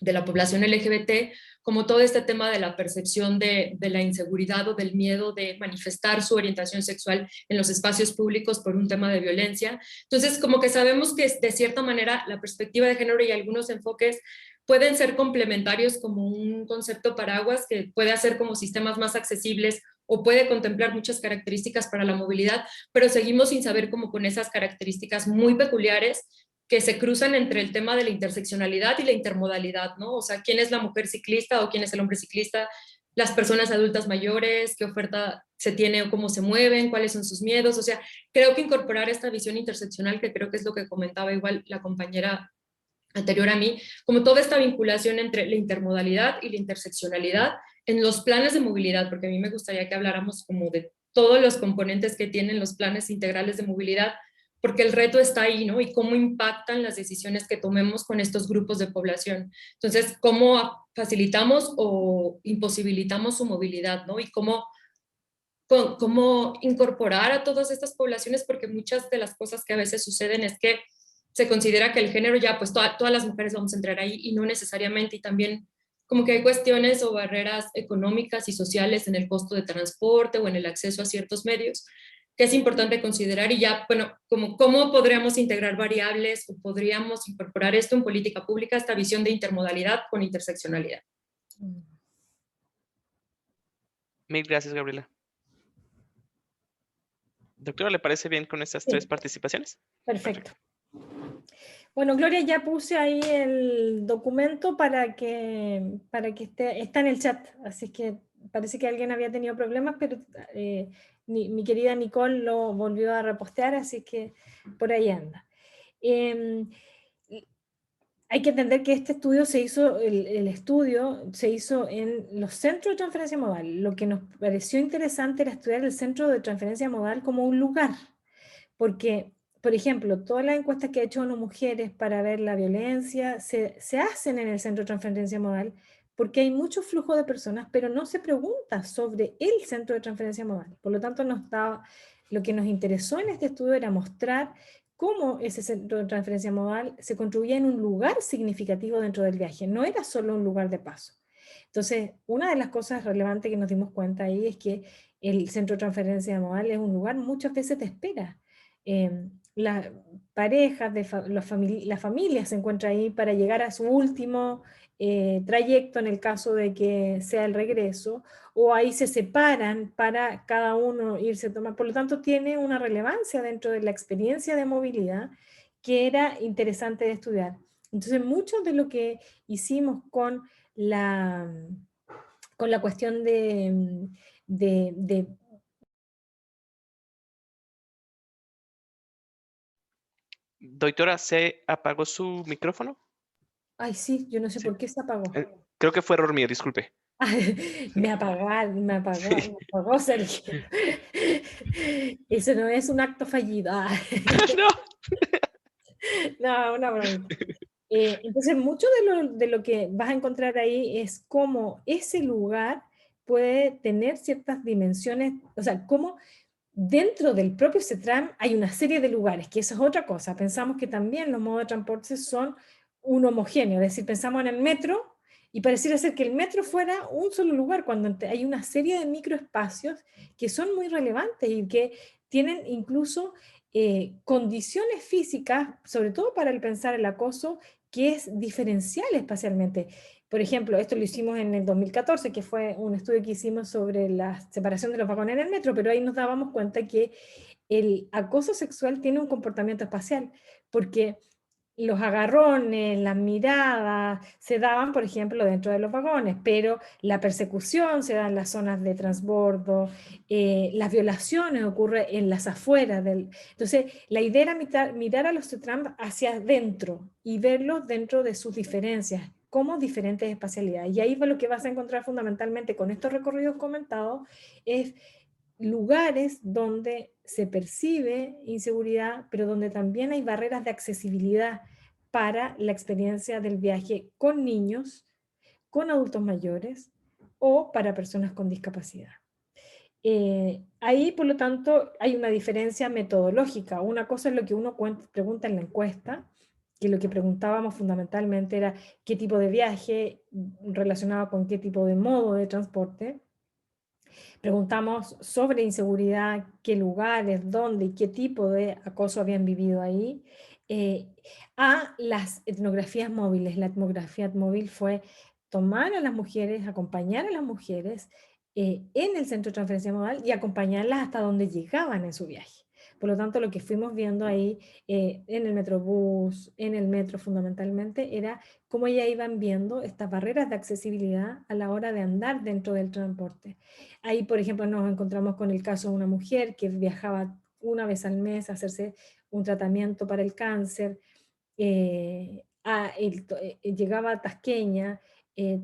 de la población LGBT, como todo este tema de la percepción de la inseguridad o del miedo de manifestar su orientación sexual en los espacios públicos por un tema de violencia. Entonces, como que sabemos que de cierta manera la perspectiva de género y algunos enfoques pueden ser complementarios como un concepto paraguas que puede hacer como sistemas más accesibles o puede contemplar muchas características para la movilidad, pero seguimos sin saber cómo con esas características muy peculiares que se cruzan entre el tema de la interseccionalidad y la intermodalidad, ¿no? O sea, ¿quién es la mujer ciclista o quién es el hombre ciclista? Las personas adultas mayores, qué oferta se tiene o cómo se mueven, cuáles son sus miedos. O sea, creo que incorporar esta visión interseccional, que creo que es lo que comentaba igual la compañera anterior a mí, como toda esta vinculación entre la intermodalidad y la interseccionalidad en los planes de movilidad, porque a mí me gustaría que habláramos como de todos los componentes que tienen los planes integrales de movilidad, porque el reto está ahí, ¿no? Y cómo impactan las decisiones que tomemos con estos grupos de población. Entonces, cómo facilitamos o imposibilitamos su movilidad, ¿no? Y cómo incorporar a todas estas poblaciones, porque muchas de las cosas que a veces suceden es que se considera que el género ya, pues todas las mujeres vamos a entrar ahí y no necesariamente, y también como que hay cuestiones o barreras económicas y sociales en el costo de transporte o en el acceso a ciertos medios que es importante considerar y ya, bueno, como cómo podríamos integrar variables o podríamos incorporar esto en política pública, esta visión de intermodalidad con interseccionalidad. Mil gracias, Gabriela. Doctora, ¿le parece bien con estas tres participaciones? Perfecto. Bueno, Gloria, ya puse ahí el documento para que está en el chat, así que parece que alguien había tenido problemas, pero mi querida Nicole lo volvió a repostear, así que por ahí anda. Hay que entender que este estudio se hizo, el estudio se hizo en los centros de transferencia modal. Lo que nos pareció interesante era estudiar el centro de transferencia modal como un lugar, porque, por ejemplo, todas las encuestas que ha hecho ONU Mujeres para ver la violencia se hacen en el centro de transferencia modal porque hay mucho flujo de personas, pero no se pregunta sobre el centro de transferencia modal. Por lo tanto, lo que nos interesó en este estudio era mostrar cómo ese centro de transferencia modal se construía en un lugar significativo dentro del viaje, no era solo un lugar de paso. Entonces, una de las cosas relevantes que nos dimos cuenta ahí es que el centro de transferencia modal es un lugar muchas veces de espera. Las parejas, las familias se encuentran ahí para llegar a su último trayecto en el caso de que sea el regreso, o ahí se separan para cada uno irse a tomar. Por lo tanto, tiene una relevancia dentro de la experiencia de movilidad que era interesante de estudiar. Entonces, mucho de lo que hicimos con la cuestión de Doctora, ¿se apagó su micrófono? Ay, sí, yo no sé Sí. por qué se apagó. Creo que fue error mío, disculpe. Me apagó, Sergio. Eso no es un acto fallido. No. No, una broma. Entonces, mucho de lo que vas a encontrar ahí es cómo ese lugar puede tener ciertas dimensiones, o sea, cómo dentro del propio CETRAN hay una serie de lugares, que eso es otra cosa. Pensamos que también los modos de transporte son un homogéneo, es decir, pensamos en el metro y pareciera ser que el metro fuera un solo lugar, cuando hay una serie de microespacios que son muy relevantes y que tienen incluso condiciones físicas, sobre todo para el pensar el acoso, que es diferencial espacialmente. Por ejemplo, esto lo hicimos en el 2014, que fue un estudio que hicimos sobre la separación de los vagones en el metro, pero ahí nos dábamos cuenta que el acoso sexual tiene un comportamiento espacial, porque los agarrones, las miradas se daban, por ejemplo, dentro de los vagones, pero la persecución se da en las zonas de transbordo, las violaciones ocurren en las afueras del... Entonces, la idea era mirar a los CETRAN hacia adentro y verlos dentro de sus diferencias, como diferentes espacialidades. Y ahí lo que vas a encontrar fundamentalmente con estos recorridos comentados es lugares donde se percibe inseguridad, pero donde también hay barreras de accesibilidad para la experiencia del viaje con niños, con adultos mayores o para personas con discapacidad. Ahí, por lo tanto, hay una diferencia metodológica. Una cosa es lo que uno pregunta en la encuesta, que lo que preguntábamos fundamentalmente era qué tipo de viaje relacionado con qué tipo de modo de transporte. Preguntamos sobre inseguridad, qué lugares, dónde y qué tipo de acoso habían vivido ahí. A las etnografías móviles. La etnografía móvil fue tomar a las mujeres, acompañar a las mujeres en el centro de transferencia modal y acompañarlas hasta donde llegaban en su viaje. Por lo tanto, lo que fuimos viendo ahí en el metrobús, en el metro fundamentalmente, era cómo ya iban viendo estas barreras de accesibilidad a la hora de andar dentro del transporte. Ahí, por ejemplo, nos encontramos con el caso de una mujer que viajaba una vez al mes a hacerse un tratamiento para el cáncer, llegaba a Tasqueña,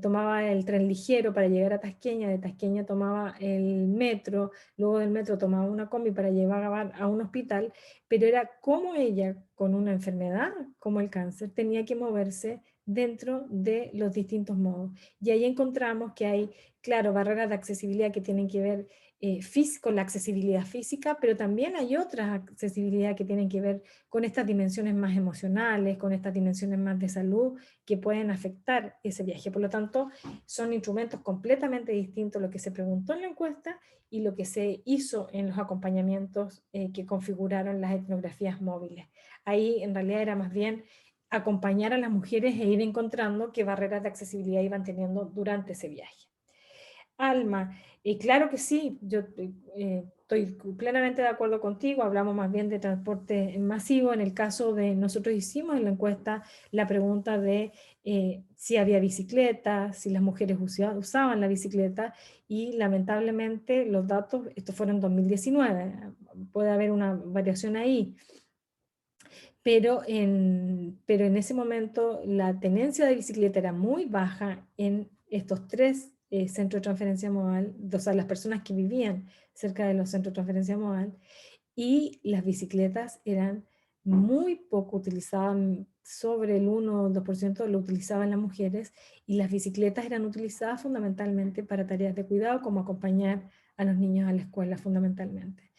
tomaba el tren ligero para llegar a Tasqueña, de Tasqueña tomaba el metro, luego del metro tomaba una combi para llevar a un hospital, pero era como ella, con una enfermedad como el cáncer, tenía que moverse dentro de los distintos modos. Y ahí encontramos que hay, claro, barreras de accesibilidad que tienen que ver con la accesibilidad física, pero también hay otras accesibilidades que tienen que ver con estas dimensiones más emocionales, con estas dimensiones más de salud que pueden afectar ese viaje. Por lo tanto, son instrumentos completamente distintos lo que se preguntó en la encuesta y lo que se hizo en los acompañamientos que configuraron las etnografías móviles. Ahí en realidad era más bien acompañar a las mujeres e ir encontrando qué barreras de accesibilidad iban teniendo durante ese viaje. Alma, claro que sí, yo estoy plenamente de acuerdo contigo, hablamos más bien de transporte masivo. En el caso de, nosotros hicimos en la encuesta la pregunta de si había bicicleta, si las mujeres usaban la bicicleta, y lamentablemente los datos, esto fueron en 2019, puede haber una variación ahí, pero en ese momento la tenencia de bicicleta era muy baja en estos tres centros de transferencia modal, o sea, las personas que vivían cerca de los centros de transferencia modal, y las bicicletas eran muy poco utilizadas, sobre el 1 o 2% lo utilizaban las mujeres, y las bicicletas eran utilizadas fundamentalmente para tareas de cuidado, como acompañar a los niños a la escuela fundamentalmente.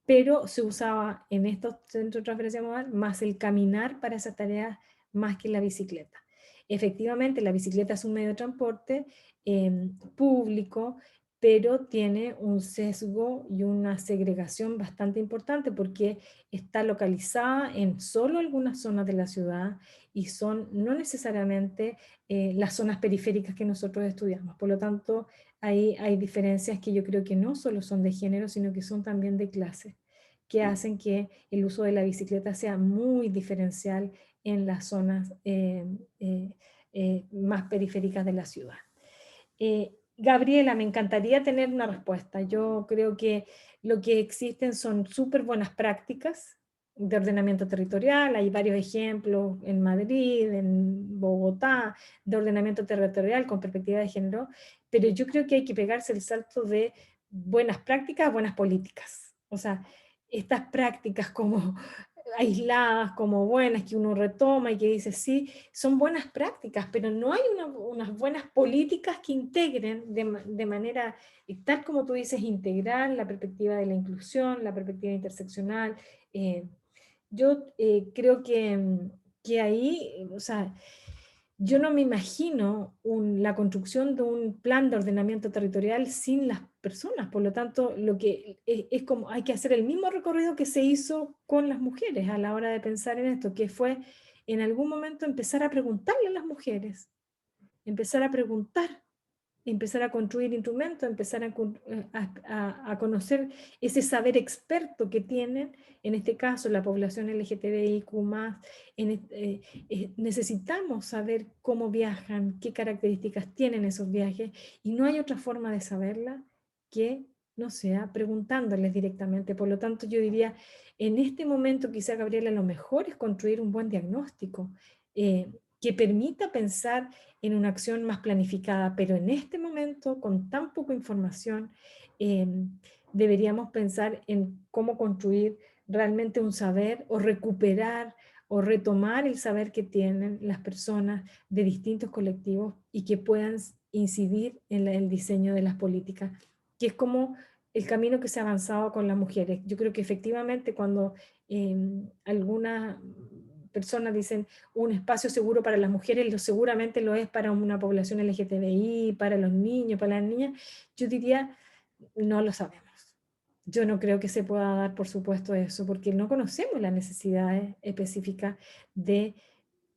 Pero se usaba en estos centros de transferencia modal más el caminar para esas tareas más que la bicicleta. Efectivamente, la bicicleta es un medio de transporte público, pero tiene un sesgo y una segregación bastante importante porque está localizada en solo algunas zonas de la ciudad y son no necesariamente las zonas periféricas que nosotros estudiamos. Por lo tanto, ahí hay diferencias que yo creo que no solo son de género, sino que son también de clase, que hacen que el uso de la bicicleta sea muy diferencial en las zonas más periféricas de la ciudad. Gabriela, me encantaría tener una respuesta. Yo creo que lo que existen son súper buenas prácticas de ordenamiento territorial. Hay varios ejemplos en Madrid, en Bogotá, de ordenamiento territorial con perspectiva de género, pero yo creo que hay que pegarse el salto de buenas prácticas a buenas políticas. O sea, estas prácticas como aisladas como buenas, que uno retoma y que dice, sí, son buenas prácticas, pero no hay unas buenas políticas que integren de manera, tal como tú dices, integral la perspectiva de la inclusión, la perspectiva interseccional. Yo creo que ahí, o sea, yo no me imagino la construcción de un plan de ordenamiento territorial sin las personas. Por lo tanto, lo que es como hay que hacer el mismo recorrido que se hizo con las mujeres a la hora de pensar en esto, que fue en algún momento empezar a preguntarle a las mujeres, empezar a preguntar, empezar a construir instrumentos, empezar a conocer ese saber experto que tienen, en este caso la población LGTBIQ+, necesitamos saber cómo viajan, qué características tienen esos viajes, y no hay otra forma de saberla que no sea preguntándoles directamente. Por lo tanto, yo diría, en este momento quizá, Gabriela, lo mejor es construir un buen diagnóstico, que permita pensar en una acción más planificada, pero en este momento, con tan poca información, deberíamos pensar en cómo construir realmente un saber o recuperar o retomar el saber que tienen las personas de distintos colectivos y que puedan incidir en el diseño de las políticas, que es como el camino que se ha avanzado con las mujeres. Yo creo que efectivamente cuando algunas personas dicen un espacio seguro para las mujeres, seguramente lo es para una población LGTBI, para los niños, para las niñas, yo diría, no lo sabemos. Yo no creo que se pueda dar, por supuesto, eso, porque no conocemos las necesidades específicas de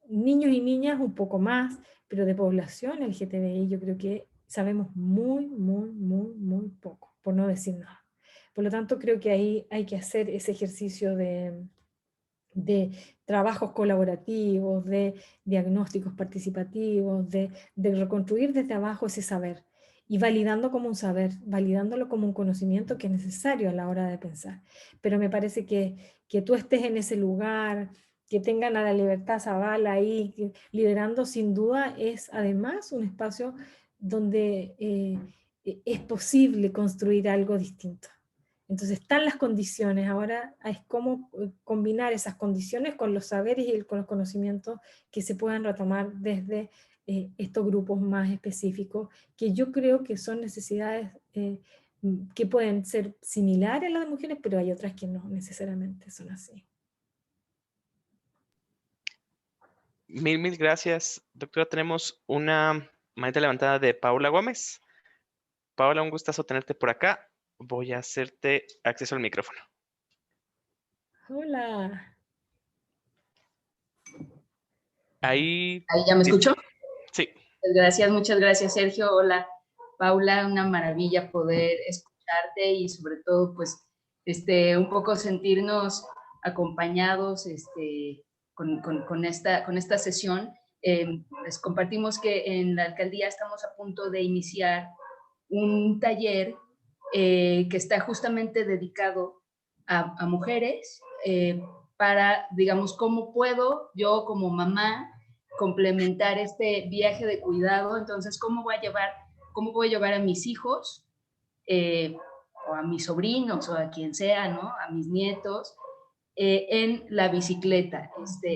niños y niñas un poco más, pero de población LGTBI yo creo que sabemos muy, muy, muy, muy poco, por no decir nada. Por lo tanto, creo que ahí hay que hacer ese ejercicio de trabajos colaborativos, de diagnósticos participativos, de reconstruir desde abajo ese saber y validando como un saber, validándolo como un conocimiento que es necesario a la hora de pensar. Pero me parece que tú estés en ese lugar, que tengan a la Libertad Zavala ahí liderando, sin duda es además un espacio donde es posible construir algo distinto. Entonces están las condiciones, ahora es cómo combinar esas condiciones con los saberes y con los conocimientos que se puedan retomar desde estos grupos más específicos, que yo creo que son necesidades que pueden ser similares a las de mujeres, pero hay otras que no necesariamente son así. Mil gracias, doctora. Tenemos una manita levantada de Paula Gómez. Paula, un gustazo tenerte por acá. Voy a hacerte acceso al micrófono. Hola. Ahí ya me escucho. Sí. Muchas gracias, Sergio. Hola, Paula, una maravilla poder escucharte y sobre todo, pues, un poco sentirnos acompañados con esta sesión. Les compartimos que en la alcaldía estamos a punto de iniciar un taller que está justamente dedicado a mujeres para, digamos, cómo puedo yo como mamá complementar este viaje de cuidado. Entonces, ¿cómo puedo llevar a mis hijos o a mis sobrinos o a quien sea, ¿no? A mis nietos en la bicicleta?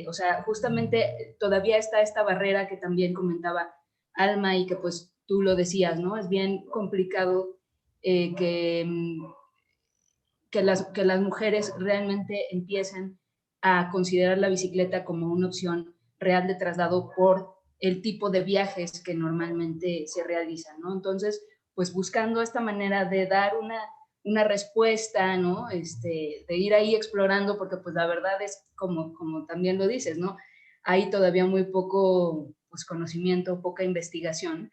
O sea, justamente todavía está esta barrera que también comentaba Alma y que pues tú lo decías, ¿no? Es bien complicado que las mujeres realmente empiecen a considerar la bicicleta como una opción real de traslado por el tipo de viajes que normalmente se realizan, ¿no? Entonces, pues buscando esta manera de dar una respuesta, ¿no? De ir ahí explorando, porque pues la verdad es como también lo dices, ¿no? Hay todavía muy poco pues, conocimiento, poca investigación,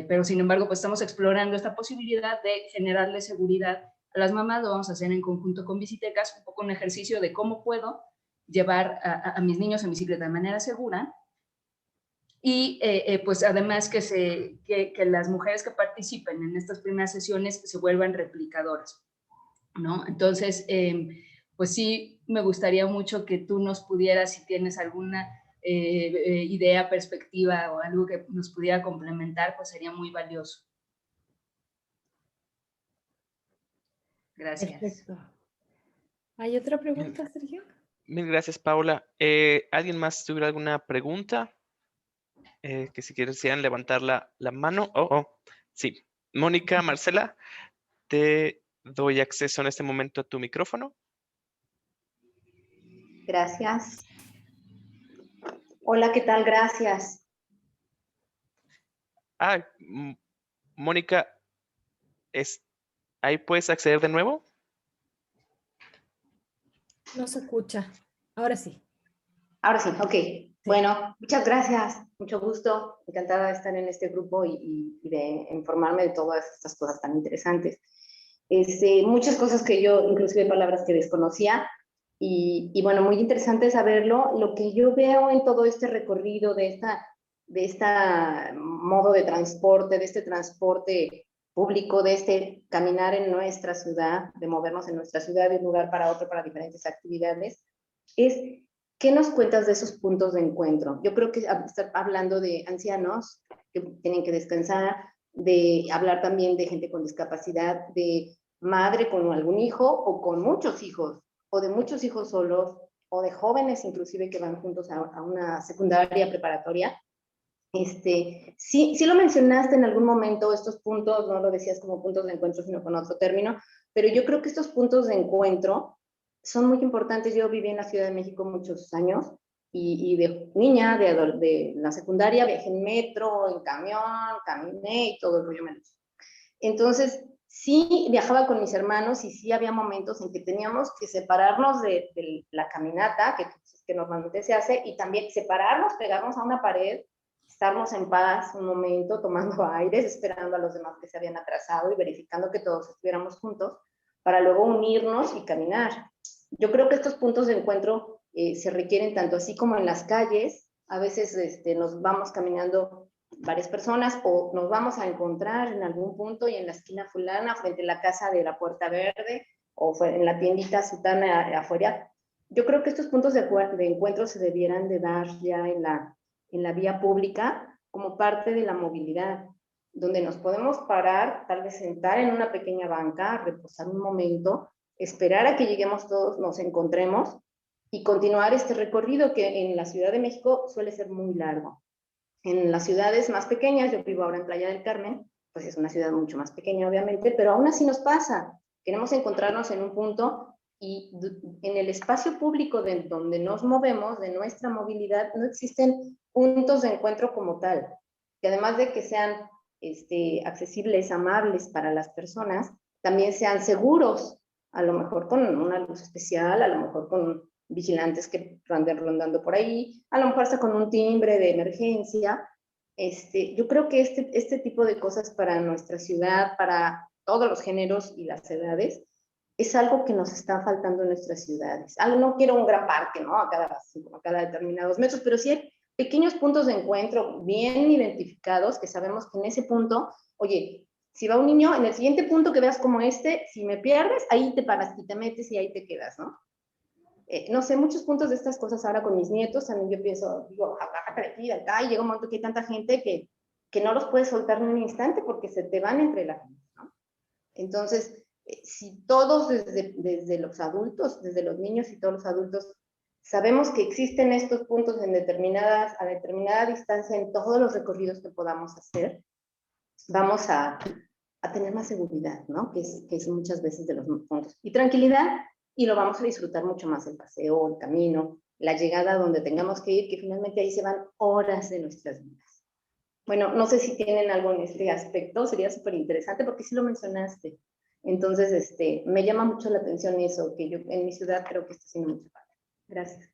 pero sin embargo, pues estamos explorando esta posibilidad de generarle seguridad a las mamás. Lo vamos a hacer en conjunto con Bicitecas, un poco un ejercicio de cómo puedo llevar a mis niños en bicicleta de manera segura y pues además que las mujeres que participen en estas primeras sesiones se vuelvan replicadoras, ¿no? Entonces, pues sí, me gustaría mucho que tú nos pudieras, si tienes alguna idea, perspectiva o algo que nos pudiera complementar, pues sería muy valioso. Gracias. Perfecto. ¿Hay otra pregunta, Sergio? Mil gracias, Paula. ¿Alguien más tuviera alguna pregunta? Que si quisieran levantar la mano. Sí. Mónica, Marcela, te doy acceso en este momento a tu micrófono. Gracias. Hola, ¿qué tal? Gracias. Mónica, ¿ahí puedes acceder de nuevo? No se escucha. Ahora sí. Ahora sí, ok. Sí. Bueno, muchas gracias. Mucho gusto. Encantada de estar en este grupo y de informarme de todas estas cosas tan interesantes. Muchas cosas que yo, inclusive palabras que desconocía, y bueno, muy interesante saberlo. Lo que yo veo en todo este recorrido de esta modo de transporte, de este transporte público, de este caminar en nuestra ciudad, de movernos en nuestra ciudad de un lugar para otro para diferentes actividades, es ¿qué nos cuentas de esos puntos de encuentro? Yo creo que estar hablando de ancianos que tienen que descansar, de hablar también de gente con discapacidad, de madre con algún hijo o con muchos hijos, o de muchos hijos solos, o de jóvenes inclusive que van juntos a una secundaria preparatoria. Sí lo mencionaste en algún momento, estos puntos, no lo decías como puntos de encuentro, sino con otro término, pero yo creo que estos puntos de encuentro son muy importantes. Yo viví en la Ciudad de México muchos años y de niña, de la secundaria, viajé en metro, en camión, caminé y todo el rollo me lo hizo. Entonces, sí viajaba con mis hermanos y sí había momentos en que teníamos que separarnos de la caminata, que normalmente se hace, y también separarnos, pegarnos a una pared, estarnos en paz un momento, tomando aires, esperando a los demás que se habían atrasado y verificando que todos estuviéramos juntos, para luego unirnos y caminar. Yo creo que estos puntos de encuentro se requieren tanto así como en las calles. A veces nos vamos caminando varias personas o nos vamos a encontrar en algún punto y en la esquina fulana, frente a la casa de la Puerta Verde o en la tiendita sutana afuera. Yo creo que estos puntos de encuentro se debieran de dar ya en la vía pública como parte de la movilidad, donde nos podemos parar, tal vez sentar en una pequeña banca, reposar un momento, esperar a que lleguemos todos, nos encontremos y continuar este recorrido que en la Ciudad de México suele ser muy largo. En las ciudades más pequeñas, yo vivo ahora en Playa del Carmen, pues es una ciudad mucho más pequeña obviamente, pero aún así nos pasa. Queremos encontrarnos en un punto y en el espacio público donde nos movemos, de nuestra movilidad, no existen puntos de encuentro como tal, que además de que sean accesibles, amables para las personas, también sean seguros, a lo mejor con una luz especial, a lo mejor con vigilantes que anden rondando por ahí, a lo mejor hasta con un timbre de emergencia. Yo creo que este tipo de cosas para nuestra ciudad, para todos los géneros y las edades, es algo que nos está faltando en nuestras ciudades. No quiero un gran parque, ¿no? A cada determinados metros, pero sí hay pequeños puntos de encuentro bien identificados que sabemos que en ese punto, oye, si va un niño, en el siguiente punto que veas como si me pierdes, ahí te paras y te metes y ahí te quedas, ¿no? No sé, muchos puntos de estas cosas ahora con mis nietos, también yo pienso, digo, acá, y llega un momento que hay tanta gente que no los puedes soltar en un instante porque se te van entre la gente, ¿no? Entonces, si todos desde los adultos, desde los niños y todos los adultos, sabemos que existen estos puntos a determinada distancia en todos los recorridos que podamos hacer, vamos a tener más seguridad, ¿no? Que es muchas veces de los puntos. Y tranquilidad, y lo vamos a disfrutar mucho más el paseo, el camino, la llegada donde tengamos que ir, que finalmente ahí se van horas de nuestras vidas. Bueno, no sé si tienen algo en este aspecto, sería súper interesante porque sí lo mencionaste. Entonces, me llama mucho la atención eso, que yo en mi ciudad creo que está haciendo mucha falta. Gracias.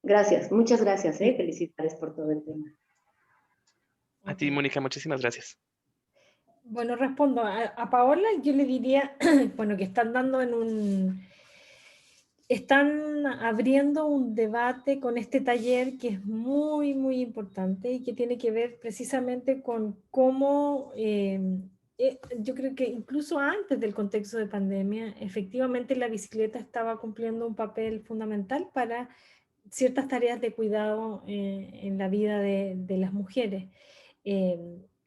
Gracias, muchas gracias, felicidades por todo el tema. A ti, Mónica, muchísimas gracias. Bueno, respondo a Paola, yo le diría, bueno, que están abriendo un debate con este taller que es muy, muy importante y que tiene que ver precisamente con cómo, yo creo que incluso antes del contexto de pandemia, efectivamente la bicicleta estaba cumpliendo un papel fundamental para ciertas tareas de cuidado en la vida de las mujeres.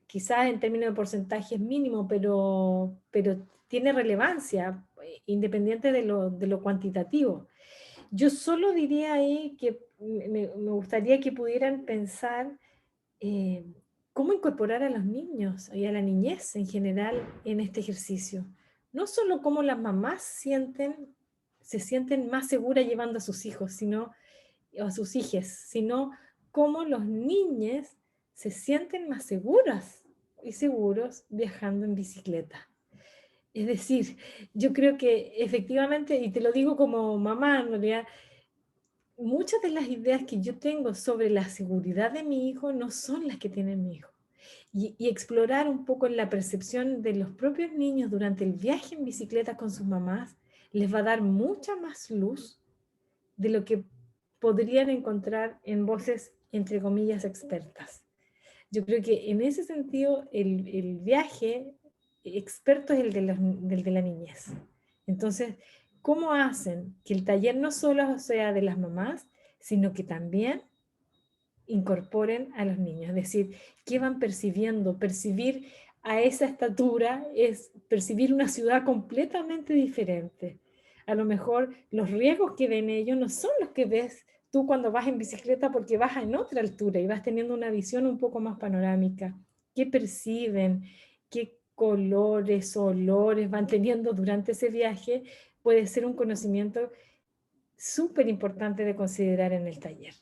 Quizás en términos de porcentaje es mínimo, pero tiene relevancia, independiente de lo cuantitativo. Yo solo diría ahí que me gustaría que pudieran pensar cómo incorporar a los niños y a la niñez en general en este ejercicio. No solo cómo las mamás se sienten más seguras llevando a sus hijos, o a sus hijes, sino cómo los niños se sienten más seguras y seguros viajando en bicicleta. Es decir, yo creo que efectivamente, y te lo digo como mamá, en realidad, muchas de las ideas que yo tengo sobre la seguridad de mi hijo no son las que tiene mi hijo. Y explorar un poco la percepción de los propios niños durante el viaje en bicicleta con sus mamás les va a dar mucha más luz de lo que podrían encontrar en voces, entre comillas, expertas. Yo creo que en ese sentido el viaje experto es el de la niñez. Entonces, ¿cómo hacen que el taller no solo sea de las mamás, sino que también incorporen a los niños? Es decir, ¿qué van percibiendo? Percibir a esa estatura es percibir una ciudad completamente diferente. A lo mejor los riesgos que ven ellos no son los que ves tú cuando vas en bicicleta, porque vas en otra altura y vas teniendo una visión un poco más panorámica. ¿Qué perciben? ¿Qué colores, olores van teniendo durante ese viaje? Puede ser un conocimiento súper importante de considerar en el taller.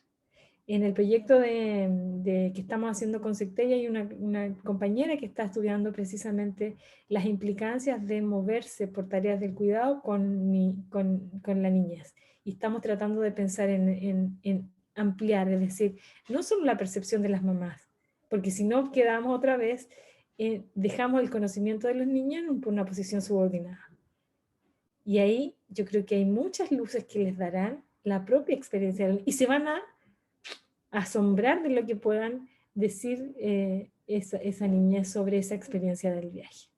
En el proyecto que estamos haciendo con Sectella hay una compañera que está estudiando precisamente las implicancias de moverse por tareas del cuidado con la niñez. Y estamos tratando de pensar en ampliar, es decir, no solo la percepción de las mamás, porque si no quedamos otra vez, dejamos el conocimiento de los niños en una posición subordinada. Y ahí yo creo que hay muchas luces que les darán la propia experiencia y se van a asombrar de lo que puedan decir esa niñez sobre esa experiencia del viaje.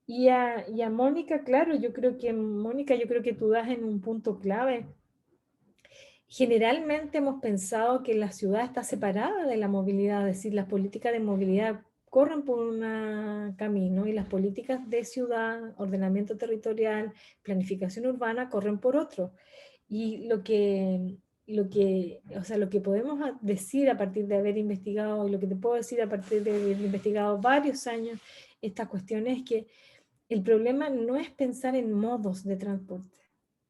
Y a Mónica, claro, yo creo que tú das en un punto clave. Generalmente hemos pensado que la ciudad está separada de la movilidad, es decir, las políticas de movilidad corren por un camino y las políticas de ciudad, ordenamiento territorial, planificación urbana corren por otro. Y lo que podemos decir a partir de haber investigado, y lo que te puedo decir a partir de haber investigado varios años estas cuestiones, es que el problema no es pensar en modos de transporte.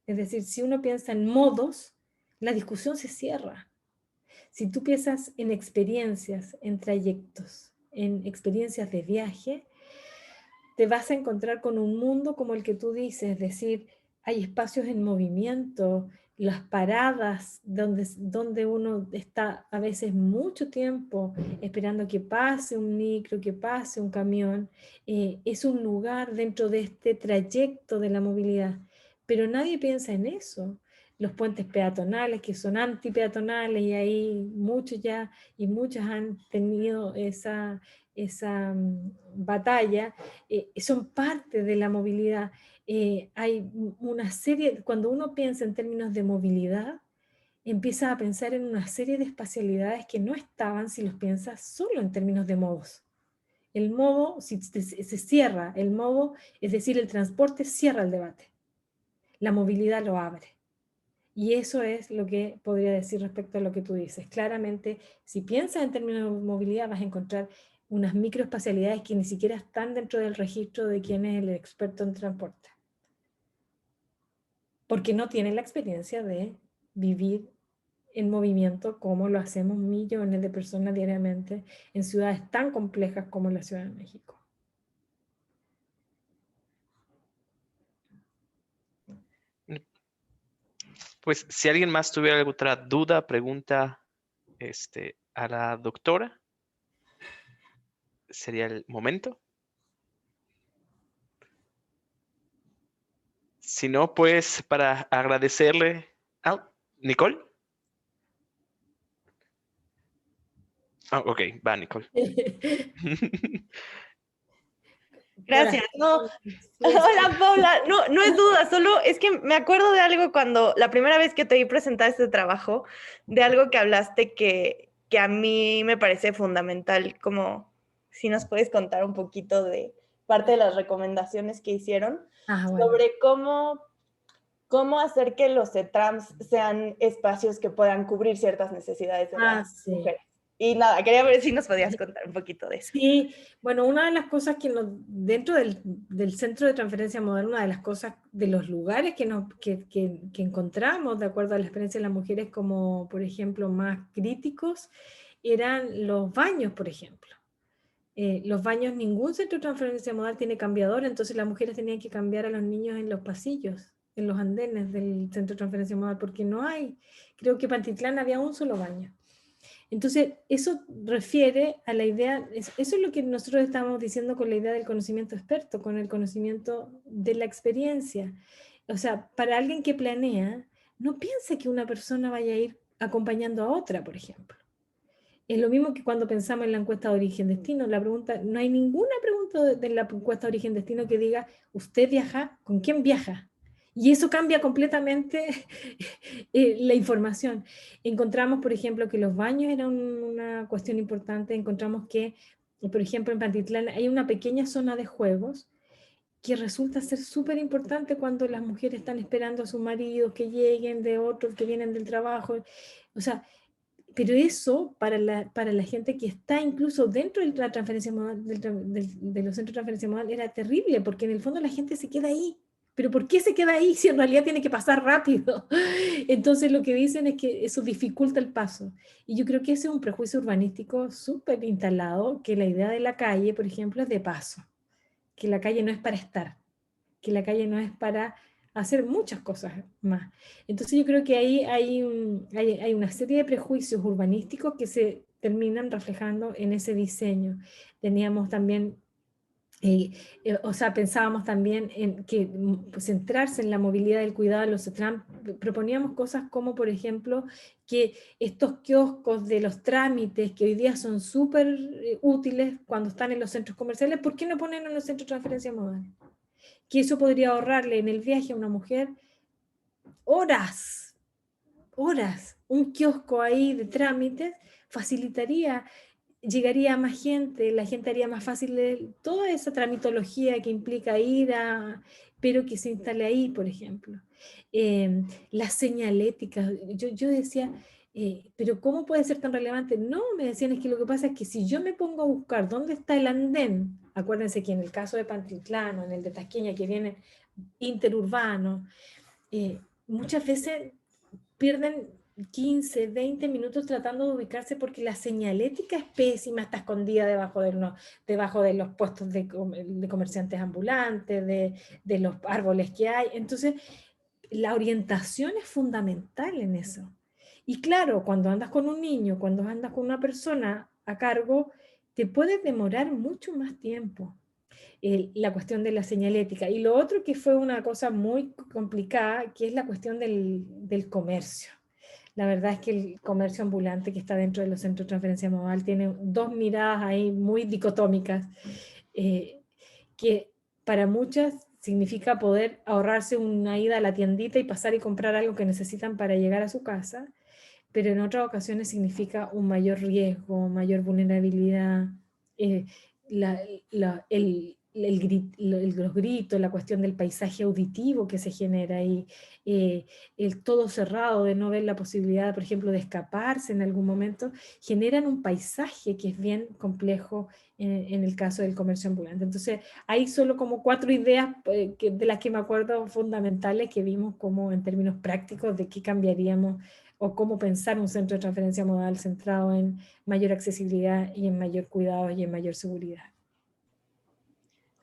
Es decir, si uno piensa en modos, la discusión se cierra. Si tú piensas en experiencias, en trayectos, en experiencias de viaje, te vas a encontrar con un mundo como el que tú dices, es decir, hay espacios en movimiento, las paradas donde uno está a veces mucho tiempo esperando que pase un micro, que pase un camión, es un lugar dentro de este trayecto de la movilidad, pero nadie piensa en eso. Los puentes peatonales que son antipeatonales y ahí muchos ya y muchas han tenido esa batalla, son parte de la movilidad. Hay una serie, cuando uno piensa en términos de movilidad, empieza a pensar en una serie de espacialidades que no estaban si los piensas solo en términos de modos. El modo, si se cierra el modo, es decir, el transporte cierra el debate. La movilidad lo abre. Y eso es lo que podría decir respecto a lo que tú dices. Claramente, si piensas en términos de movilidad, vas a encontrar unas microespacialidades que ni siquiera están dentro del registro de quién es el experto en transporte. Porque no tienen la experiencia de vivir en movimiento como lo hacemos millones de personas diariamente en ciudades tan complejas como la Ciudad de México. Pues si alguien más tuviera alguna otra duda, pregunta a la doctora, sería el momento. Si no, pues para agradecerle. ¿Nicole? Ok, va, Nicole. Gracias. No. Hola, Paula. No es duda, solo es que me acuerdo de algo cuando la primera vez que te vi presentar este trabajo, de algo que hablaste que a mí me parece fundamental, como si nos puedes contar un poquito de parte de las recomendaciones que hicieron, bueno. sobre cómo cómo hacer que los CETRAMS sean espacios que puedan cubrir ciertas necesidades de las mujeres. Y nada, quería ver si nos podías contar un poquito de eso. Sí, bueno, una de las cosas que dentro del Centro de Transferencia Modal, una de las cosas, de los lugares que encontramos, de acuerdo a la experiencia de las mujeres, como por ejemplo más críticos, eran los baños, por ejemplo. Los baños, ningún Centro de Transferencia Modal tiene cambiador, entonces las mujeres tenían que cambiar a los niños en los pasillos, en los andenes del Centro de Transferencia Modal, porque no hay, creo que en Pantitlán había un solo baño. Entonces, eso refiere a la idea, eso es lo que nosotros estamos diciendo con la idea del conocimiento experto, con el conocimiento de la experiencia. O sea, para alguien que planea, no piense que una persona vaya a ir acompañando a otra, por ejemplo. Es lo mismo que cuando pensamos en la encuesta de origen-destino. La pregunta, no hay ninguna pregunta de la encuesta de origen-destino que diga, ¿usted viaja? ¿Con quién viaja? Y eso cambia completamente la información. Encontramos, por ejemplo, que los baños eran una cuestión importante. Encontramos que, por ejemplo, en Pantitlán hay una pequeña zona de juegos que resulta ser súper importante cuando las mujeres están esperando a sus maridos que lleguen de otros que vienen del trabajo. O sea, pero eso para la gente que está incluso dentro de la transferencia modal, de los centros de transferencia modal, era terrible, porque en el fondo la gente se queda ahí. ¿Pero por qué se queda ahí si en realidad tiene que pasar rápido? Entonces lo que dicen es que eso dificulta el paso. Y yo creo que ese es un prejuicio urbanístico súper instalado, que la idea de la calle, por ejemplo, es de paso. Que la calle no es para estar, que la calle no es para hacer muchas cosas más. Entonces yo creo que ahí hay una serie de prejuicios urbanísticos que se terminan reflejando en ese diseño. Teníamos también, o sea, pensábamos también en que centrarse en la movilidad del cuidado de los CETRAM. Proponíamos cosas como, por ejemplo, que estos kioscos de los trámites que hoy día son súper útiles cuando están en los centros comerciales, ¿por qué no ponen en los centros de transferencia modal? Que eso podría ahorrarle en el viaje a una mujer horas. Un kiosco ahí de trámites facilitaría, llegaría a más gente, la gente haría más fácil toda esa tramitología que implica ir pero que se instale ahí, por ejemplo. Las señaléticas, yo decía, pero ¿cómo puede ser tan relevante? No, me decían, es que lo que pasa es que si yo me pongo a buscar dónde está el andén, acuérdense que en el caso de Pantitlán o en el de Tasqueña, que vienen interurbanos, muchas veces pierden 15, 20 minutos tratando de ubicarse porque la señalética es pésima, está escondida debajo de los puestos de comerciantes ambulantes, de los árboles que hay. Entonces, la orientación es fundamental en eso. Y claro, cuando andas con un niño, cuando andas con una persona a cargo, te puede demorar mucho más tiempo la cuestión de la señalética. Y lo otro que fue una cosa muy complicada, que es la cuestión del comercio. La verdad es que el comercio ambulante que está dentro de los centros de transferencia modal tiene dos miradas ahí muy dicotómicas, que para muchas significa poder ahorrarse una ida a la tiendita y pasar y comprar algo que necesitan para llegar a su casa, pero en otras ocasiones significa un mayor riesgo, mayor vulnerabilidad, los gritos, la cuestión del paisaje auditivo que se genera ahí, el todo cerrado, de no ver la posibilidad, por ejemplo, de escaparse en algún momento, generan un paisaje que es bien complejo en el caso del comercio ambulante. Entonces, hay solo como 4 ideas de las que me acuerdo fundamentales que vimos como en términos prácticos de qué cambiaríamos o cómo pensar un centro de transferencia modal centrado en mayor accesibilidad y en mayor cuidado y en mayor seguridad.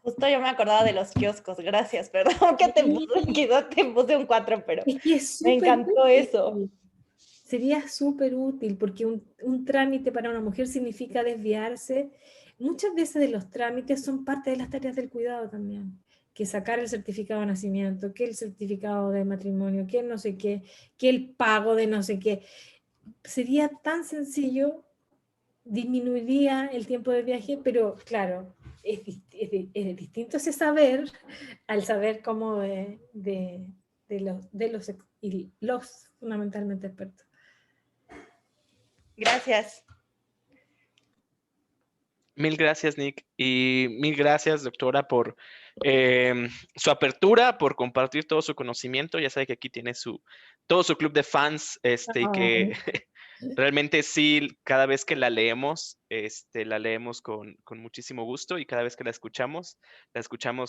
Justo yo me acordaba de los kioscos, gracias, perdón que te puse un 4, pero es me encantó útil. Eso. Sería súper útil porque un trámite para una mujer significa desviarse. Muchas veces de los trámites son parte de las tareas del cuidado también, que sacar el certificado de nacimiento, que el certificado de matrimonio, que no sé qué, que el pago de no sé qué. Sería tan sencillo, disminuiría el tiempo de viaje, pero claro, es distinto ese saber al saber cómo de los fundamentalmente expertos. Gracias. Mil gracias, Nick, y mil gracias, doctora, por su apertura, por compartir todo su conocimiento. Ya sabe que aquí tiene todo su club de fans, y que realmente sí, cada vez que la leemos con muchísimo gusto, y cada vez que la escuchamos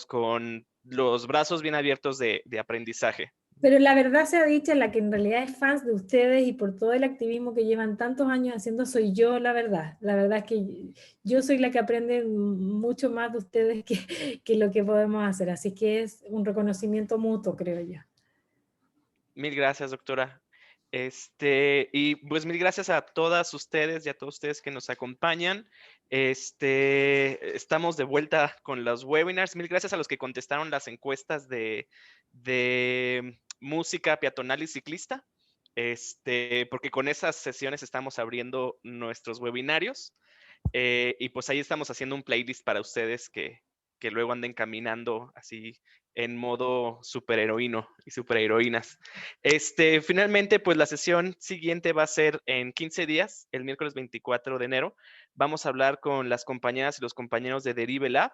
con los brazos bien abiertos de aprendizaje. Pero la verdad sea dicha, la que en realidad es fans de ustedes y por todo el activismo que llevan tantos años haciendo, soy yo, la verdad. La verdad es que yo soy la que aprende mucho más de ustedes que lo que podemos hacer. Así que es un reconocimiento mutuo, creo yo. Mil gracias, doctora. Y pues mil gracias a todas ustedes y a todos ustedes que nos acompañan. Estamos de vuelta con los webinars. Mil gracias a los que contestaron las encuestas de música peatonal y ciclista. Porque con esas sesiones estamos abriendo nuestros webinarios. Y pues ahí estamos haciendo un playlist para ustedes que luego anden caminando así en modo superheroíno y superheroínas. Finalmente, pues la sesión siguiente va a ser en 15 días, el miércoles 24 de enero. Vamos a hablar con las compañeras y los compañeros de Derive Lab.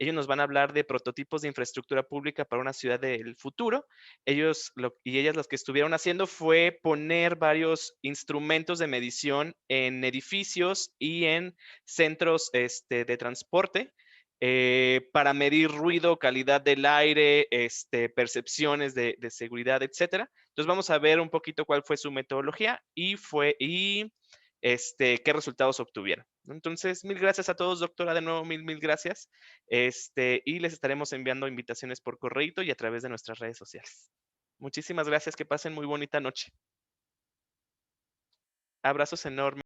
Ellos nos van a hablar de prototipos de infraestructura pública para una ciudad del futuro. Ellas lo que estuvieron haciendo fue poner varios instrumentos de medición en edificios y en centros de transporte para medir ruido, calidad del aire, percepciones de seguridad, etcétera. Entonces vamos a ver un poquito cuál fue su metodología y qué resultados obtuvieron. Entonces, mil gracias a todos, doctora, de nuevo, mil gracias. Y les estaremos enviando invitaciones por correo y a través de nuestras redes sociales. Muchísimas gracias, que pasen muy bonita noche. Abrazos enormes.